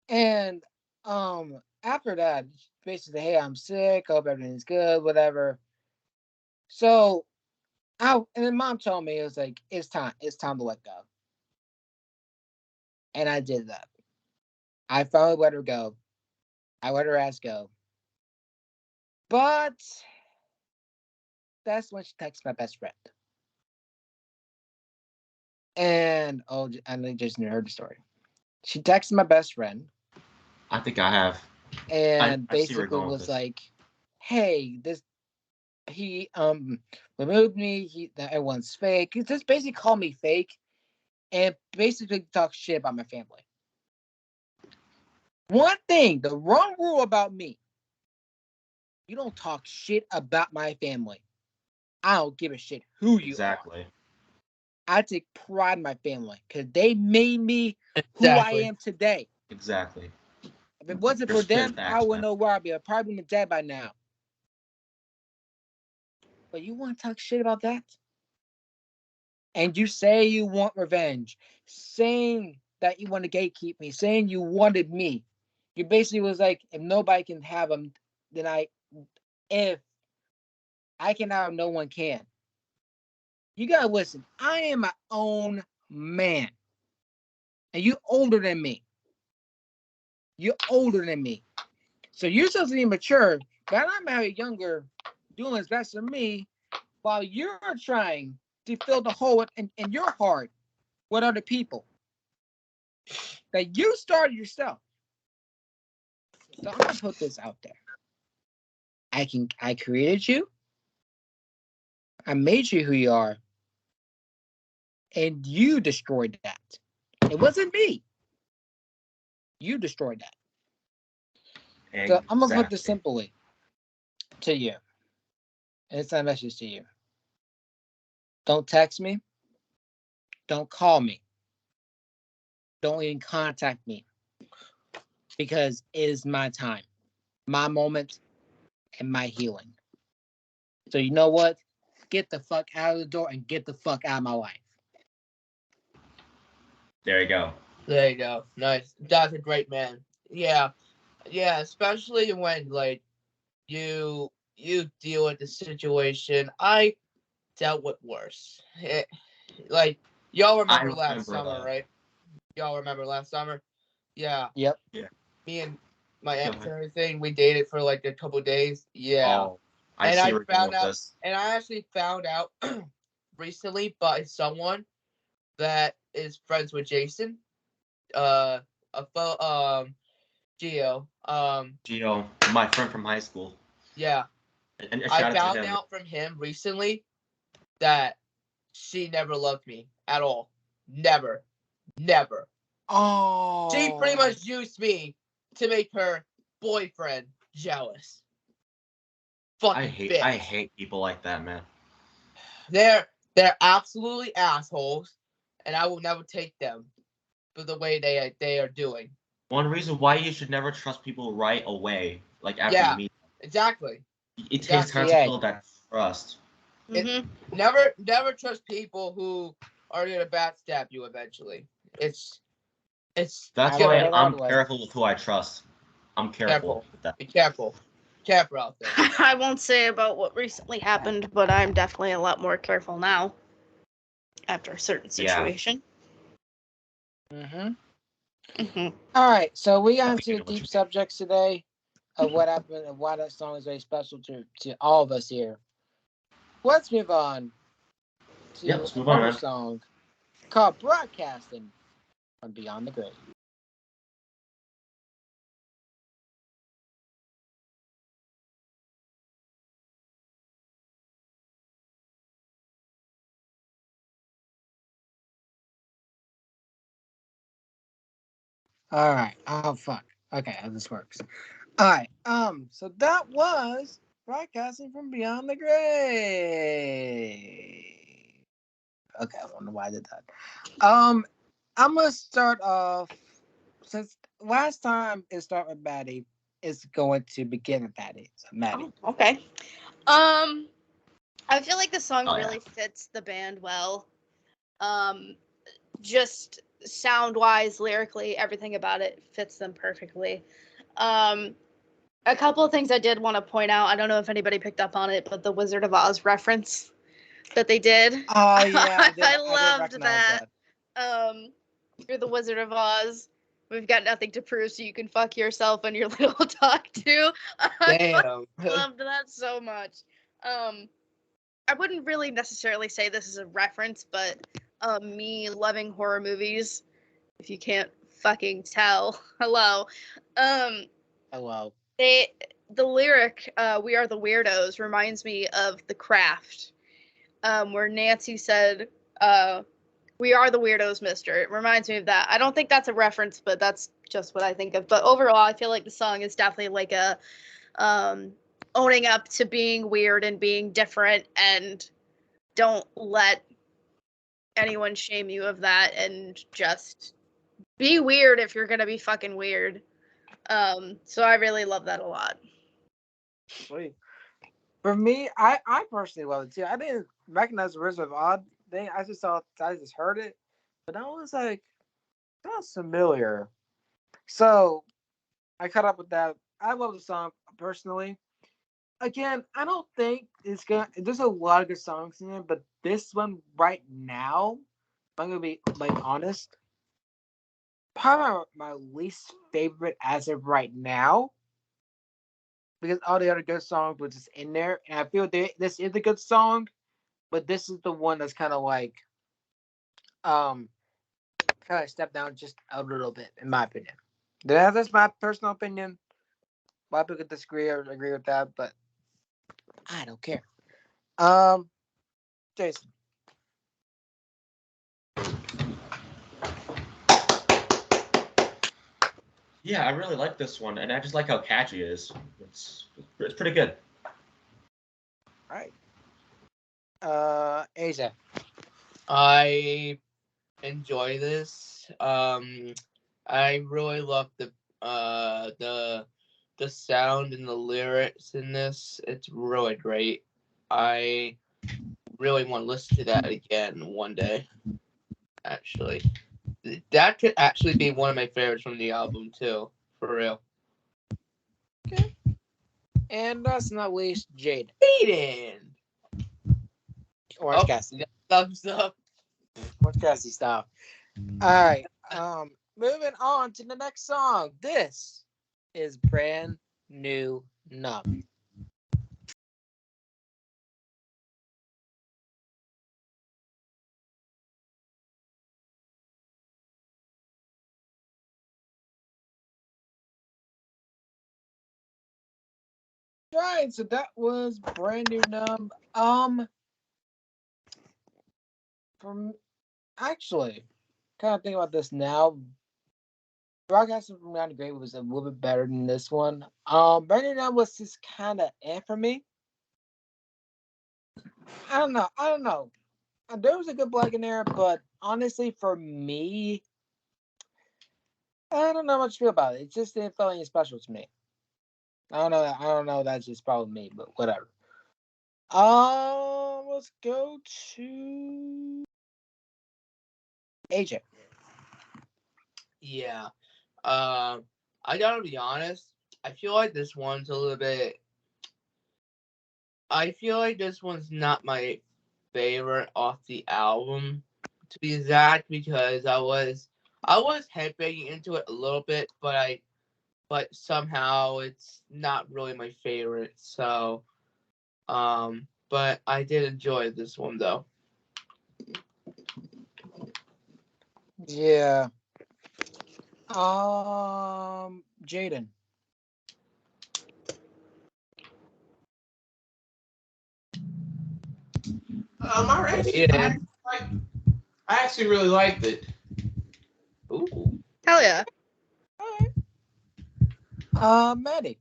And after that, basically, hey, I'm sick. Hope everything's good, whatever. So and then mom told me it was like, it's time to let go. And I did that. I finally let her go. I let her ass go. But that's when she texted my best friend. And I just heard the story. She texted my best friend. I think I have. And I see where you're basically going with was this. like, hey, he removed me, that everyone's fake. He just basically called me fake and basically talk shit about my family. One thing, the wrong rule about me, you don't talk shit about my family. I don't give a shit who you are. I take pride in my family because they made me who I am today. Exactly. If it wasn't for them, I wouldn't know where I'd be. I'd probably be dead by now. But you want to talk shit about that? And you say you want revenge, saying that you want to gatekeep me, saying you wanted me. You basically was like, if nobody can have them, then if I can have them, no one can. You gotta listen. I am my own man. And you older than me. You're older than me. So you're supposed to be mature, but I'm out younger doing what's best for me while you're trying to fill the hole in your heart with other people that you started yourself. So I'm gonna put this out there. I created you. I made you who you are. And you destroyed that. It wasn't me. You destroyed that. Exactly. So I'm gonna put this simply to you. And it's a message to you. Don't text me. Don't call me. Don't even contact me. Because it is my time, my moment, and my healing. So you know what? Get the fuck out of the door and get the fuck out of my life. There you go. There you go. Nice. That's a great man. Yeah. Yeah, especially when like you deal with the situation. I dealt with worse. Like y'all remember last summer, right? Y'all remember last summer? Yeah. Yep. Yeah. Me and my ex and everything, we dated for like a couple days. Yeah. Oh, I found out this. And I actually found out recently by someone that is friends with Jason. Gio. Gio, my friend from high school. Yeah. And I found out from him recently that she never loved me at all. Never. Oh. She pretty much used me to make her boyfriend jealous. Fucking bitch. I hate people like that, man. They're absolutely assholes, and I will never take them for the way they are doing. One reason why you should never trust people right away, like after you meet them. Exactly. It takes time to build that trust. Never trust people who are gonna backstab you eventually. It's that's why I'm careful with who I trust. I'm careful with that. Be careful. Careful out there. I won't say about what recently happened, but I'm definitely a lot more careful now after a certain situation. Yeah. All right, so we got into the deep subjects today of what happened and why that song is very special to all of us here. Let's move on to another song called Broadcasting from Beyond the Grave. All right. Oh fuck. Okay, this works. All right. So that was Broadcasting from Beyond the Grave. Okay, I don't know why I did that. I'm gonna start off since last time it started with Madi. is going to begin with that. So, Madi. Oh, okay. I feel like the song really fits the band well. Just sound-wise, lyrically, everything about it fits them perfectly. A couple of things I did want to point out. I don't know if anybody picked up on it, but the Wizard of Oz reference that they did. Oh yeah, I loved that. You're the Wizard of Oz. We've got nothing to prove, so you can fuck yourself and your little dog too. Damn. I loved that so much. I wouldn't really necessarily say this is a reference, but me loving horror movies, if you can't fucking tell. Hello. Hello. The lyric, "We are the weirdos," reminds me of The Craft, where Nancy said, "We are the weirdos, mister." It reminds me of that. I don't think that's a reference, but that's just what I think of. But overall, I feel like the song is definitely like a owning up to being weird and being different, and don't let anyone shame you of that, and just be weird if you're gonna be fucking weird. So I really love that a lot. Sweet. For me, I personally love it too. I didn't recognize the Wizard of Oz thing. I just heard it, but I was like, sounds familiar. So I caught up with that. I love the song personally. Again, I don't think it's gonna. There's a lot of good songs in it, but this one right now, I'm gonna be like honest. Probably my least favorite as of right now, because all the other good songs were just in there, and I feel this is a good song, but this is the one that's kind of like, kind of stepped down just a little bit, in my opinion. That's my personal opinion. A lot of people could disagree or agree with that, but I don't care. Jason. Yeah, I really like this one, and I just like how catchy it is. It's pretty good. All right. Asia. I enjoy this. I really love the sound and the lyrics in this. It's really great. I really want to listen to that again one day. Actually, that could actually be one of my favorites from the album too, for real. Okay. And last but not least, Jaden. MoshCast. Thumbs up. MoshCast stuff. All right. Moving on to the next song. This is Brand New Numb. Right, so that was Brand New Numb. From actually, kind of think about this now. Broadcasting from 90 Grade was a little bit better than this one. Brand New Numb was just kind of for me. I don't know. There was a good black in there, but honestly, for me, I don't know much to feel about it. It just didn't feel any special to me. I don't know. That's just probably me, but whatever. Let's go to AJ. Yeah. I gotta be honest. I feel like this one's a little bit. I feel like this one's not my favorite off the album, to be exact, because I was headbanging into it a little bit, but somehow it's not really my favorite. So, but I did enjoy this one though. Yeah. Jaden. I actually really liked it. Ooh. Hell yeah. Madi.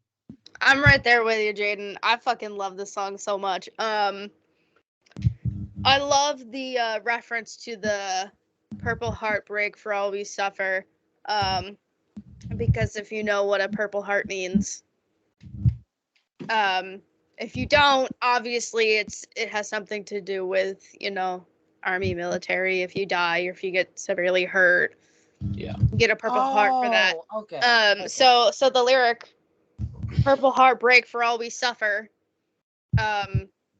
I'm right there with you, Jaden. I fucking love this song so much. I love the reference to the purple heartbreak for all we suffer. Because if you know what a purple heart means, If you don't, obviously it has something to do with, Army, military. If you die or if you get severely hurt, Yeah. you get a Purple Heart for that. Okay. So the lyric, Purple Heart break for all we suffer,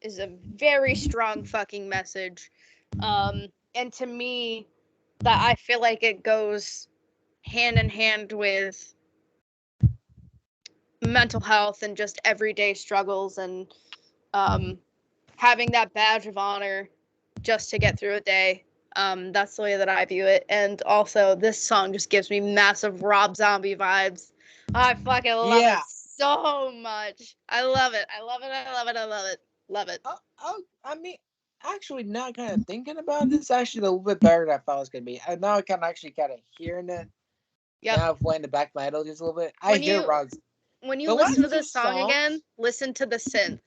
is a very strong fucking message. And to me, that I feel like it goes hand in hand with mental health and just everyday struggles and having that badge of honor just to get through a day. That's the way that I view it. And also, this song just gives me massive Rob Zombie vibes. I fucking love it so much. I love it. I love it. I love it. I love it. Love it. I mean, actually, now kind of thinking about this, actually a little bit better than I thought it was gonna be. And now I kind of hearing it. Yep. Now playing the back of my head just a little bit. When you listen to this song again, listen to the synth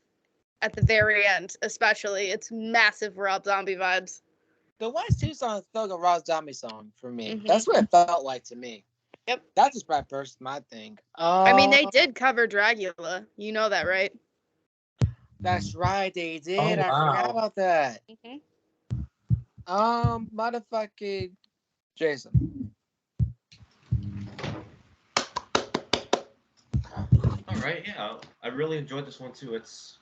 at the very end, especially. It's massive Rob Zombie vibes. The last two songs felt like a Rob Zombie song for me. Mm-hmm. That's what it felt like to me. Yep. That's just my thing. I mean, they did cover Dracula. You know that, right? That's right, they did. Oh, I forgot about that. Mm-hmm. Motherfucking Jason. All right, yeah, I really enjoyed this one too. It's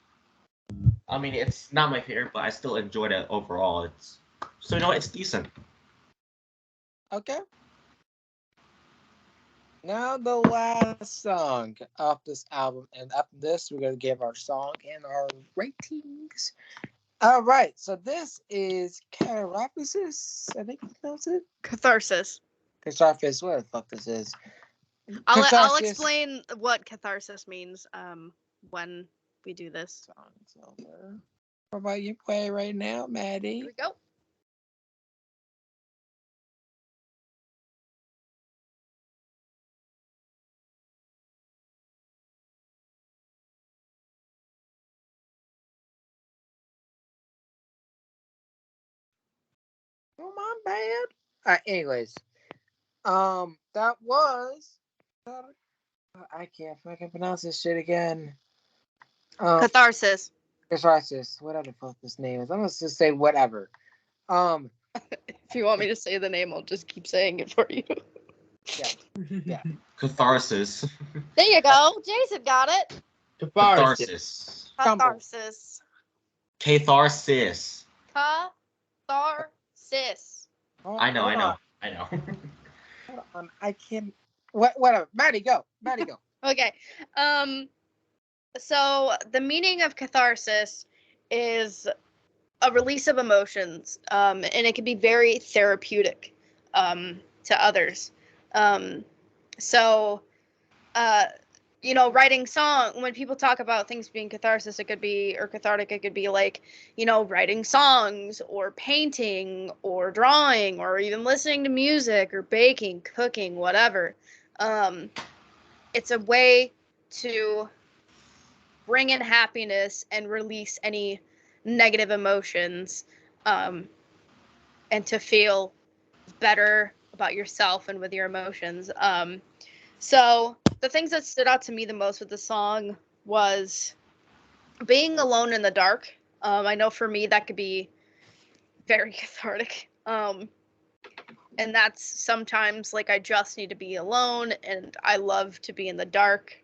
not my favorite, but I still enjoyed it overall. It's decent. Okay. Now the last song of this album, and after this, we're gonna give our song and our ratings. All right, so this is Catharsis. I think that's it. Catharsis. Catharsis. What the fuck this is? I'll explain what catharsis means when we do this. Song's over. What about you play right now, Maddie? Here we go. Oh, my bad. All right, anyways. That was... I can't fucking pronounce this shit again. Catharsis. Catharsis. Whatever the fuck this name is. I'm gonna just say whatever. If you want me to say the name, I'll just keep saying it for you. Yeah. Catharsis. There you go. Jason got it. Catharsis. Catharsis. Catharsis. Catharsis. I know. Hold on. I can't. Whatever. Maddie, go. Okay. So the meaning of catharsis is a release of emotions, and it can be very therapeutic to others. Writing song, when people talk about things being catharsis, it could be, or cathartic, it could be like, writing songs or painting or drawing or even listening to music or baking, cooking, whatever. It's a way to bring in happiness and release any negative emotions, and to feel better about yourself and with your emotions. So the things that stood out to me the most with the song was being alone in the dark. I know for me that could be very cathartic. And that's sometimes like I just need to be alone, and I love to be in the dark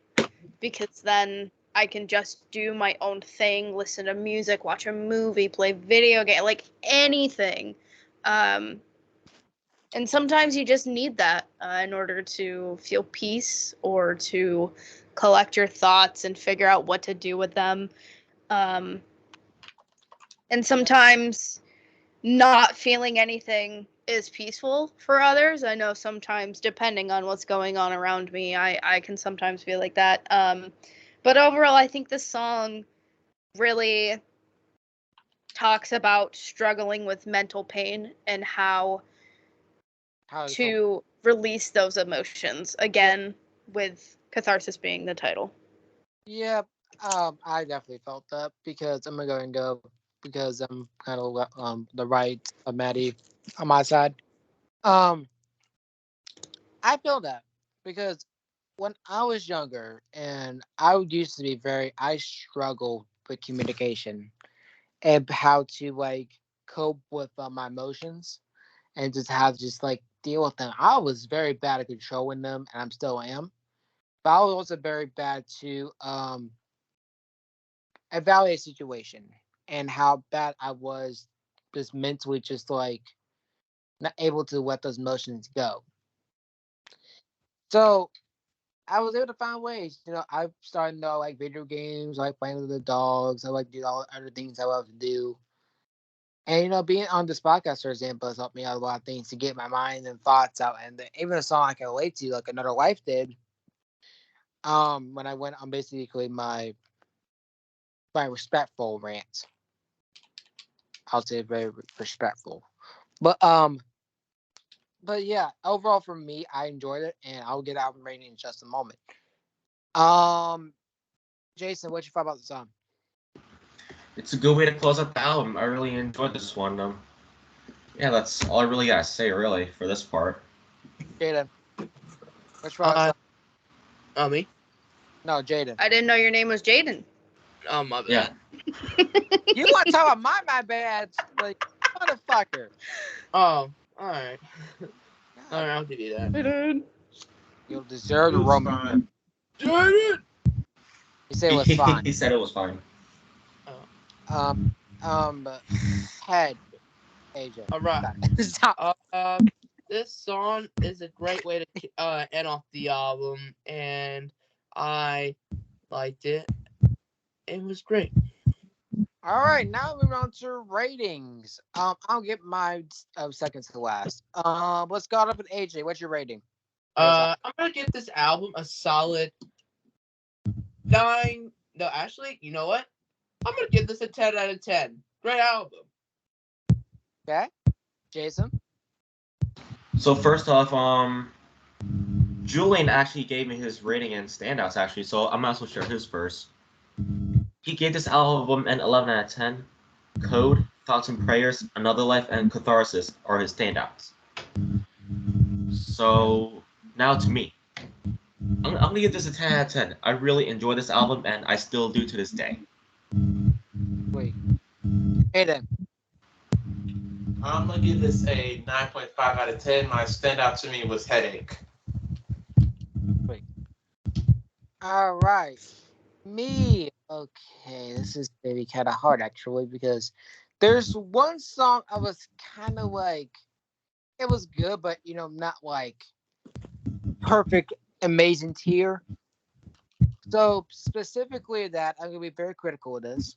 because then I can just do my own thing, listen to music, watch a movie, play video game, like anything. And sometimes you just need that in order to feel peace or to collect your thoughts and figure out what to do with them. And sometimes not feeling anything is peaceful for others. I know sometimes, depending on what's going on around me, I can sometimes feel like that. But overall, I think this song really talks about struggling with mental pain and how to release those emotions, again, with catharsis being the title. Yeah, I definitely felt that because I'm gonna go because I'm kind of the right of Maddie on my side. I feel that because when I was younger, and I used to be I struggled with communication and how to like cope with my emotions and just how to just like deal with them. I was very bad at controlling them, and I'm still am. But I was also very bad to evaluate a situation and how bad I was just mentally, just like not able to let those emotions go. So I was able to find ways. I started to know like video games, like playing with the dogs. I like do all the other things I love to do. And being on this podcast, for example, has helped me out a lot of things to get my mind and thoughts out. And even a song I can relate to, like Another Life did. When I went on basically my respectful rant, I'll say very respectful. But yeah, overall for me, I enjoyed it, and I'll get album rating in just a moment. Jason, what you thought about the song? It's a good way to close out the album. I really enjoyed this one. Yeah, that's all I really gotta say, really, for this part. Jaden, what's wrong? Me? No, Jaden. I didn't know your name was Jaden. Oh, my bad. Yeah. You want to talk about my bad, like motherfucker? Oh, alright. Alright, I'll give you that. You'll deserve the Roman. Jaden! He said it was fine. He said it was fine. Head, AJ. Alright. Stop. This song is a great way to end off the album, and I liked it. It was great. All right, now we're on to ratings. I'll get my seconds to last. Let's go up with AJ. What's your rating? I'm gonna give this album a solid 9. No, actually, you know what? I'm gonna give this a 10 out of 10. Great album. Okay, Jason. So first off, Julian actually gave me his rating and standouts actually, so I might as well share his first. He gave this album an 11 out of 10. Code, Thoughts and Prayers, Another Life, and Catharsis are his standouts. So now to me. I'm gonna give this a 10 out of 10. I really enjoy this album, and I still do to this day. Wait. Aiden. I'm gonna give this a 9.5 out of 10. My standout to me was Headache. Wait. All right. Me. Okay, this is maybe kind of hard actually because there's one song I was kind of like, it was good, but not like perfect, amazing tier. So specifically that, I'm gonna be very critical of this.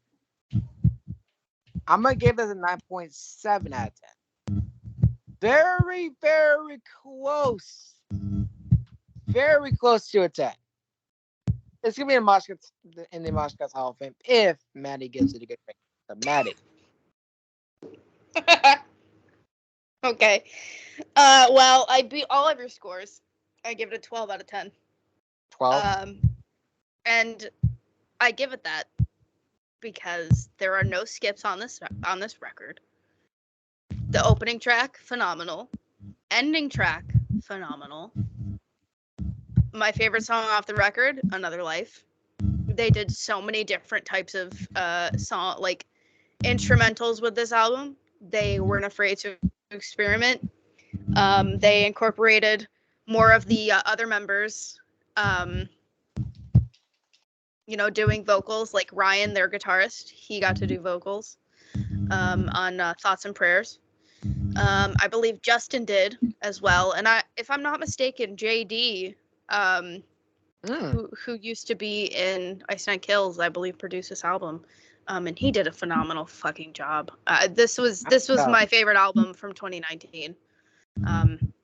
I'm gonna give it a 9.7 out of 10. Very, very close. Very close to a 10. It's gonna be in the MoshCast Hall of Fame if Madi gives it a good rating. So Madi. Okay. Well, I beat all of your scores. I give it a 12 out of 10. 12. And I give it that because there are no skips on this record. The opening track, phenomenal. Ending track, phenomenal. My favorite song off the record, Another Life. They did so many different types of song, like instrumentals with this album. They weren't afraid to experiment. They incorporated more of the other members, doing vocals, like Ryan, their guitarist. He got to do vocals on Thoughts and Prayers. I believe Justin did as well. And if I'm not mistaken, JD, who used to be in Ice Nine Kills, I believe, produced this album. And he did a phenomenal fucking job. This was my favorite album from 2019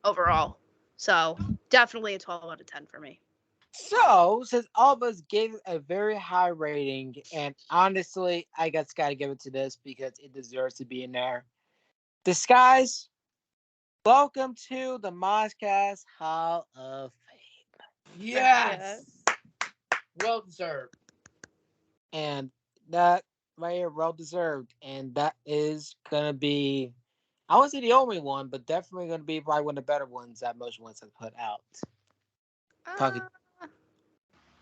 overall. So definitely a 12 out of 10 for me. So, since all of us gave it a very high rating, and honestly, I guess gotta give it to this because it deserves to be in there. Disguise, welcome to the MoshCast Hall of Fame. Yes! Well deserved. And that right here, well deserved. And that is gonna be, I wouldn't say the only one, but definitely gonna be probably one of the better ones that Motionless has put out.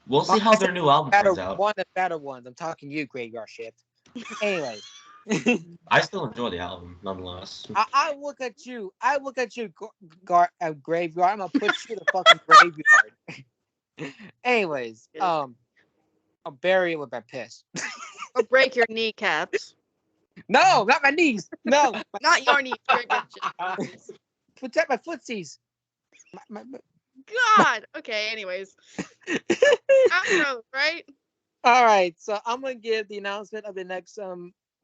We'll see how their new album turns out. One of the better ones. I'm talking you, Graveyard Shift. Anyway. I still enjoy the album, nonetheless. I look at you. Graveyard. I'm gonna put you in the fucking graveyard. Anyways, I'll bury it with my piss. Or break your kneecaps. No, not my knees. No, Not your knees. protect my footsies. God. Okay. Anyways. Outro, right? All right. So I'm gonna give the announcement of the next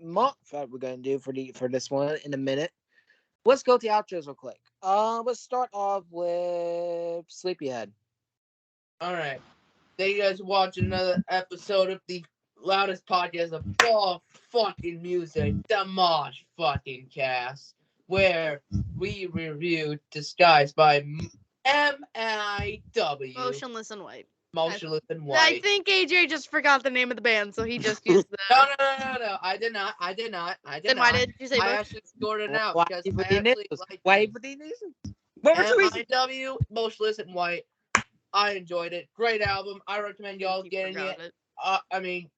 month that we're gonna do for this one in a minute. Let's go to the outros real quick. Let's start off with Sleepyhead. All right. Thank you guys for watching another episode of the Loudest Podcast of all fucking music, the Mosh fucking cast, where we review Disguised by M-I-W. Motionless in White. Motionless in White. I think AJ just forgot the name of the band, so he just used the. No. I did not. Then why did you say I Mosh? actually scored it out Why because you I put the actually initials? like Why you this. put the initials? What was the reason? M-I-W, Motionless in White. I enjoyed it. Great album. I recommend y'all He getting forgot it.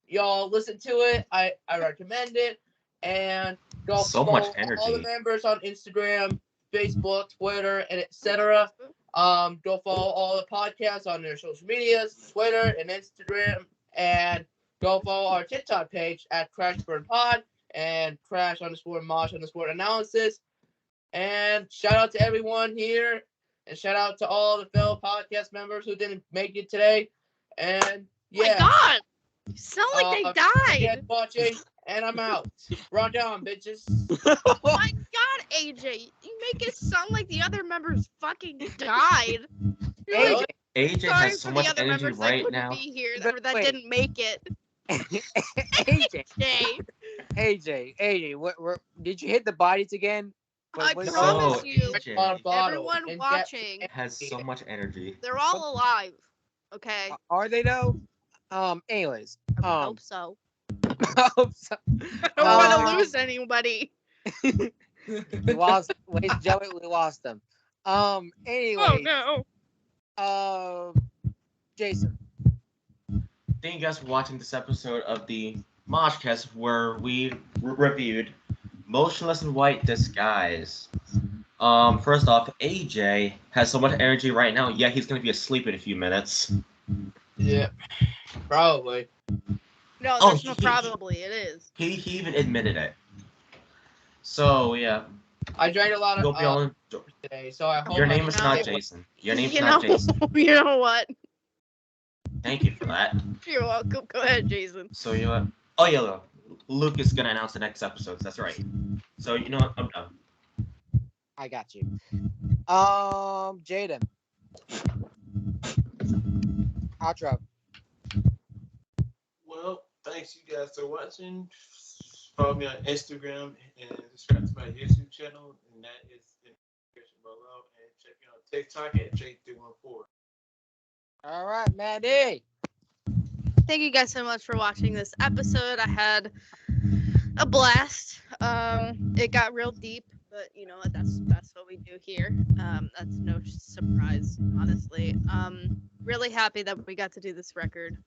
Y'all listen to it. I recommend it. And go So follow much energy. all the members on Instagram, Facebook, Twitter, and etc. Go follow all the podcasts on their social medias, Twitter and Instagram, and go follow our TikTok page at CrashBurnPod and Crash_Mosh_analysis. And shout out to everyone here, and shout out to all the fellow podcast members who didn't make it today. And yeah, Oh my God! You sound like they died. Again, watching, and I'm out. Run down, bitches. Oh my God, AJ, you make it sound like the other members fucking died. You're like, AJ sorry has so for much the other energy members that right couldn't now. be here But that wait. didn't make it. AJ, what did you hit the bodies again? I What- promise No, you, AJ On a bottle everyone and watching, has so much energy. they're all alive. Okay, Are they though? Anyways, I would hope so. hope so. I don't want to lose anybody. We lost, ladies and gentlemen, we lost them. Anyways, Oh no. Jason. Thank you guys for watching this episode of the MoshCast, where we reviewed Motionless in White Disguise. First off, AJ has so much energy right now. Yeah, he's gonna be asleep in a few minutes. Yeah, probably. No, Oh, there's no probably. It is. He even admitted it. So yeah, I drank a lot hope of y'all enjoy. today, so I hope Your I name is can not stay awake. Jason. Your name's you not know, Jason. you know what? Thank you for that. You're welcome. Go ahead, Jason. So you know what? Oh yeah, look. Luke is gonna announce the next episodes. That's right. So you know what? I'm done. I got you. Jaden. Outro. Well, thanks you guys for watching. Follow me on Instagram and subscribe to my YouTube channel, and that is in the description below. And check me out TikTok at J314. All right, Madi. Thank you guys so much for watching this episode. I had a blast. It got real deep, but you know what? That's what we do here. That's no surprise, honestly. Really happy that we got to do this record.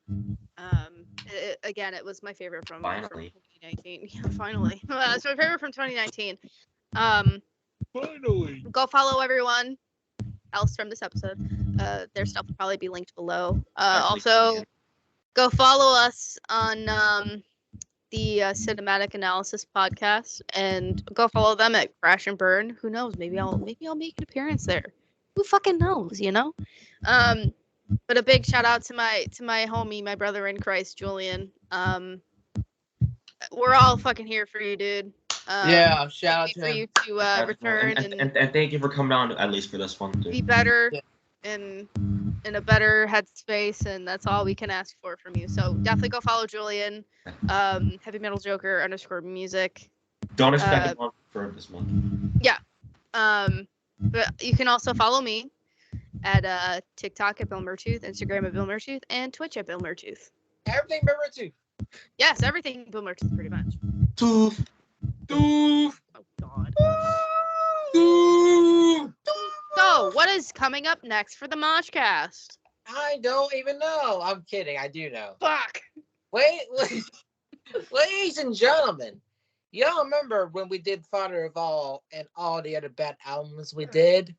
Again, it was my favorite from Finally. 2019. Yeah, finally. It's my favorite from 2019. Finally. Go follow everyone else from this episode. Their stuff will probably be linked below. Also, go follow us on the Cinematic Analysis podcast, and go follow them at Crash and Burn. Who knows? Maybe I'll make an appearance there. Who fucking knows? You know. But a big shout out to my homie, my brother in Christ, Julian. We're all fucking here for you, dude. Yeah, shout out for to him. you to return and thank you for coming on at least for this one. Too. be better Yeah. in a better headspace, and that's all we can ask for from you. So definitely go follow Julian, Heavy Metal Joker _music. Don't expect anyone for this month. But you can also follow me at TikTok at Bill Mertooth, Instagram at Bill Mertooth, and Twitch at Bill Mertooth. Everything remember too. Yes, everything Bill Mertooth, pretty much. Tooth. Oh God. So, what is coming up next for the MoshCast? I don't even know. I'm kidding. I do know. Fuck. Wait, ladies and gentlemen, y'all remember when we did Father of All and all the other bad albums we did?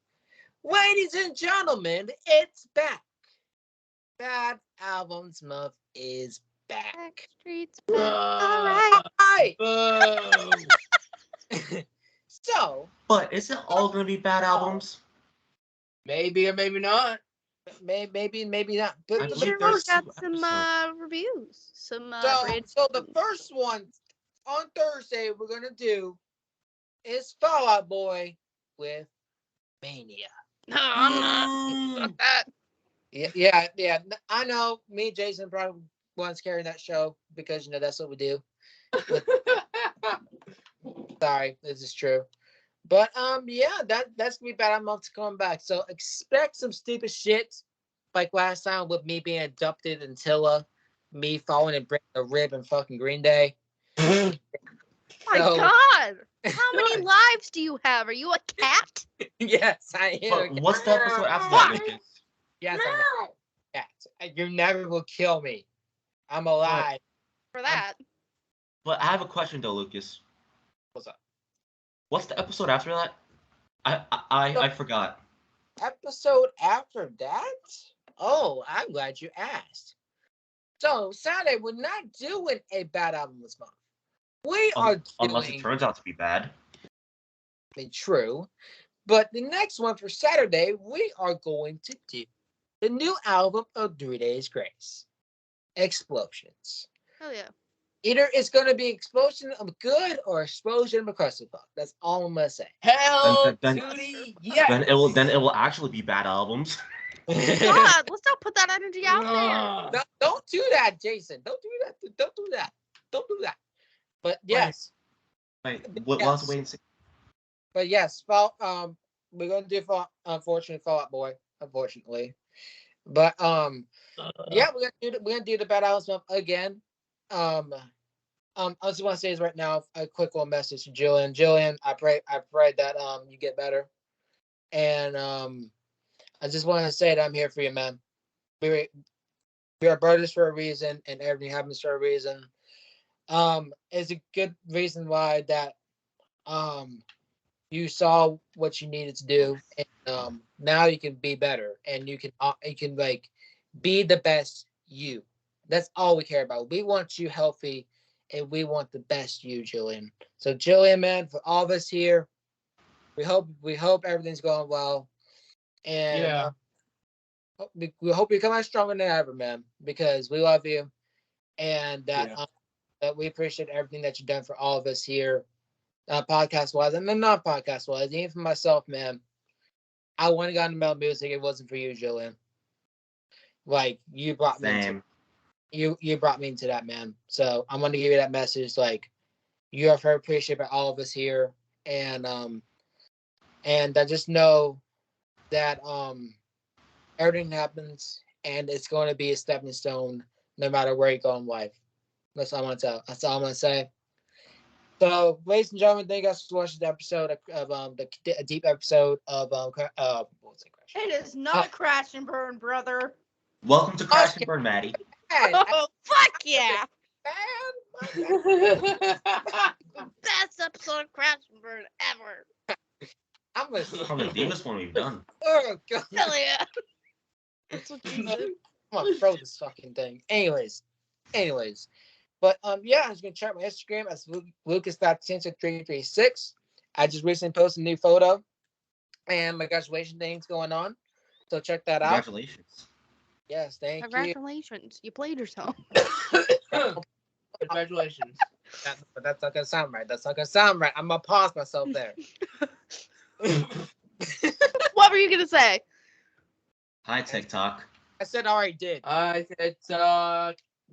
Ladies and gentlemen, it's back. Bad Albums Month is back. Streets back. All right. So, But is it all going to be bad albums? Maybe or maybe not. maybe not. But, I We believe sure there's got two some episodes. reviews. Some so the first one on Thursday we're gonna do is Fall Out Boy with Mania. No, I'm not. Fuck that. Yeah. I know. Me and Jason probably once carrying that show because that's what we do. Sorry, this is true. But that's gonna be bad. I'm not coming back. So expect some stupid shit like last time with me being abducted in Tilla, me falling and breaking a rib in fucking Green Day. My God. How many lives do you have? Are you a cat? Yes, I am. But what's the episode after that, Lucas? Yes, I'm a cat. You never will kill me. I'm alive. For that. But I have a question though, Lucas. What's up? What's the episode after that? I forgot. Episode after that? Oh, I'm glad you asked. So Saturday, we're not doing a bad album this month. We are doing, Unless it turns out to be bad. True. But the next one for Saturday, we are going to do the new album of 3 Days Grace. Explosions. Hell yeah. Either it's going to be explosion of good or explosion of a clusterfuck. That's all I'm going to say. Hell Then- to the yes. Then it will actually be bad albums. God, let's not put that energy out there. Don't do that, Jason. Don't do that. Don't do that. Don't do that. But yes. Wait, we'll have to wait and see. But yes, we're gonna do unfortunately Fall Out Boy, unfortunately. But yeah, we're gonna do the bad albums month again. I just want to say is right now a quick little message to Julian. Julian, I pray that you get better. And I just want to say that I'm here for you, man. We are brothers for a reason, and everything happens for a reason. It's a good reason why that you saw what you needed to do, and now you can be better, and you can like be the best you. That's all we care about. We want you healthy, and we want the best you, Julian. So Julian, man, for all of us here, we hope everything's going well, and we hope you come out stronger than ever, man, because we love you, and that we appreciate everything that you've done for all of us here. Podcast wise and not podcast wise, even for myself, man. I wouldn't have gotten metal music if it wasn't for you, Julian. Like you brought me you brought me into that, man. So I'm gonna give you that message. Like you are very appreciated by all of us here, and I just know that everything happens, and it's going to be a stepping stone, no matter where you go in life. That's all I'm gonna tell. That's all I'm gonna say. So, ladies and gentlemen, thank you guys for watching the episode of a deep episode of what was it? Crash? It is not a crash and burn, brother. Welcome to Crash and Burn, Maddie. Oh, fuck yeah. Man, Best episode of Crash and Burn ever. I'm gonna Probably the deepest one we've done. oh god. Hell yeah. That's what you said. I'm gonna throw this fucking thing. Anyways. But yeah, I was gonna check my Instagram as Lucas.106336. I just recently posted a new photo and my graduation thing's going on. So check that out. Congratulations. Yes, thank you. Congratulations. You played yourself. Congratulations. But that's not gonna sound right. I'm gonna pause myself there. What were you gonna say? Hi, TikTok. I said I already did. I said,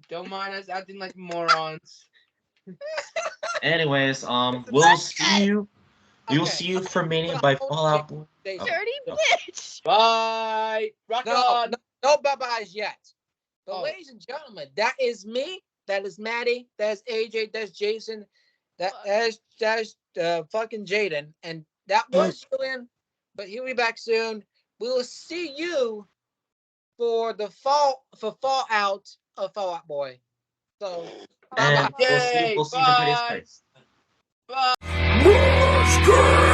don't mind us acting like morons. Anyways, we'll see you. We will see you for Mania by Fallout Boy. Dirty bitch. Bye. Rock on. No bye-byes yet. But Oh. ladies and gentlemen, that is me. That is Madi. That's AJ. That's Jason. That's fucking Jaden. And that was Julian. But he'll be back soon. We will see you for Fallout of Fall Out Boy. So, And we'll see the videos next. Bye. MoshCast.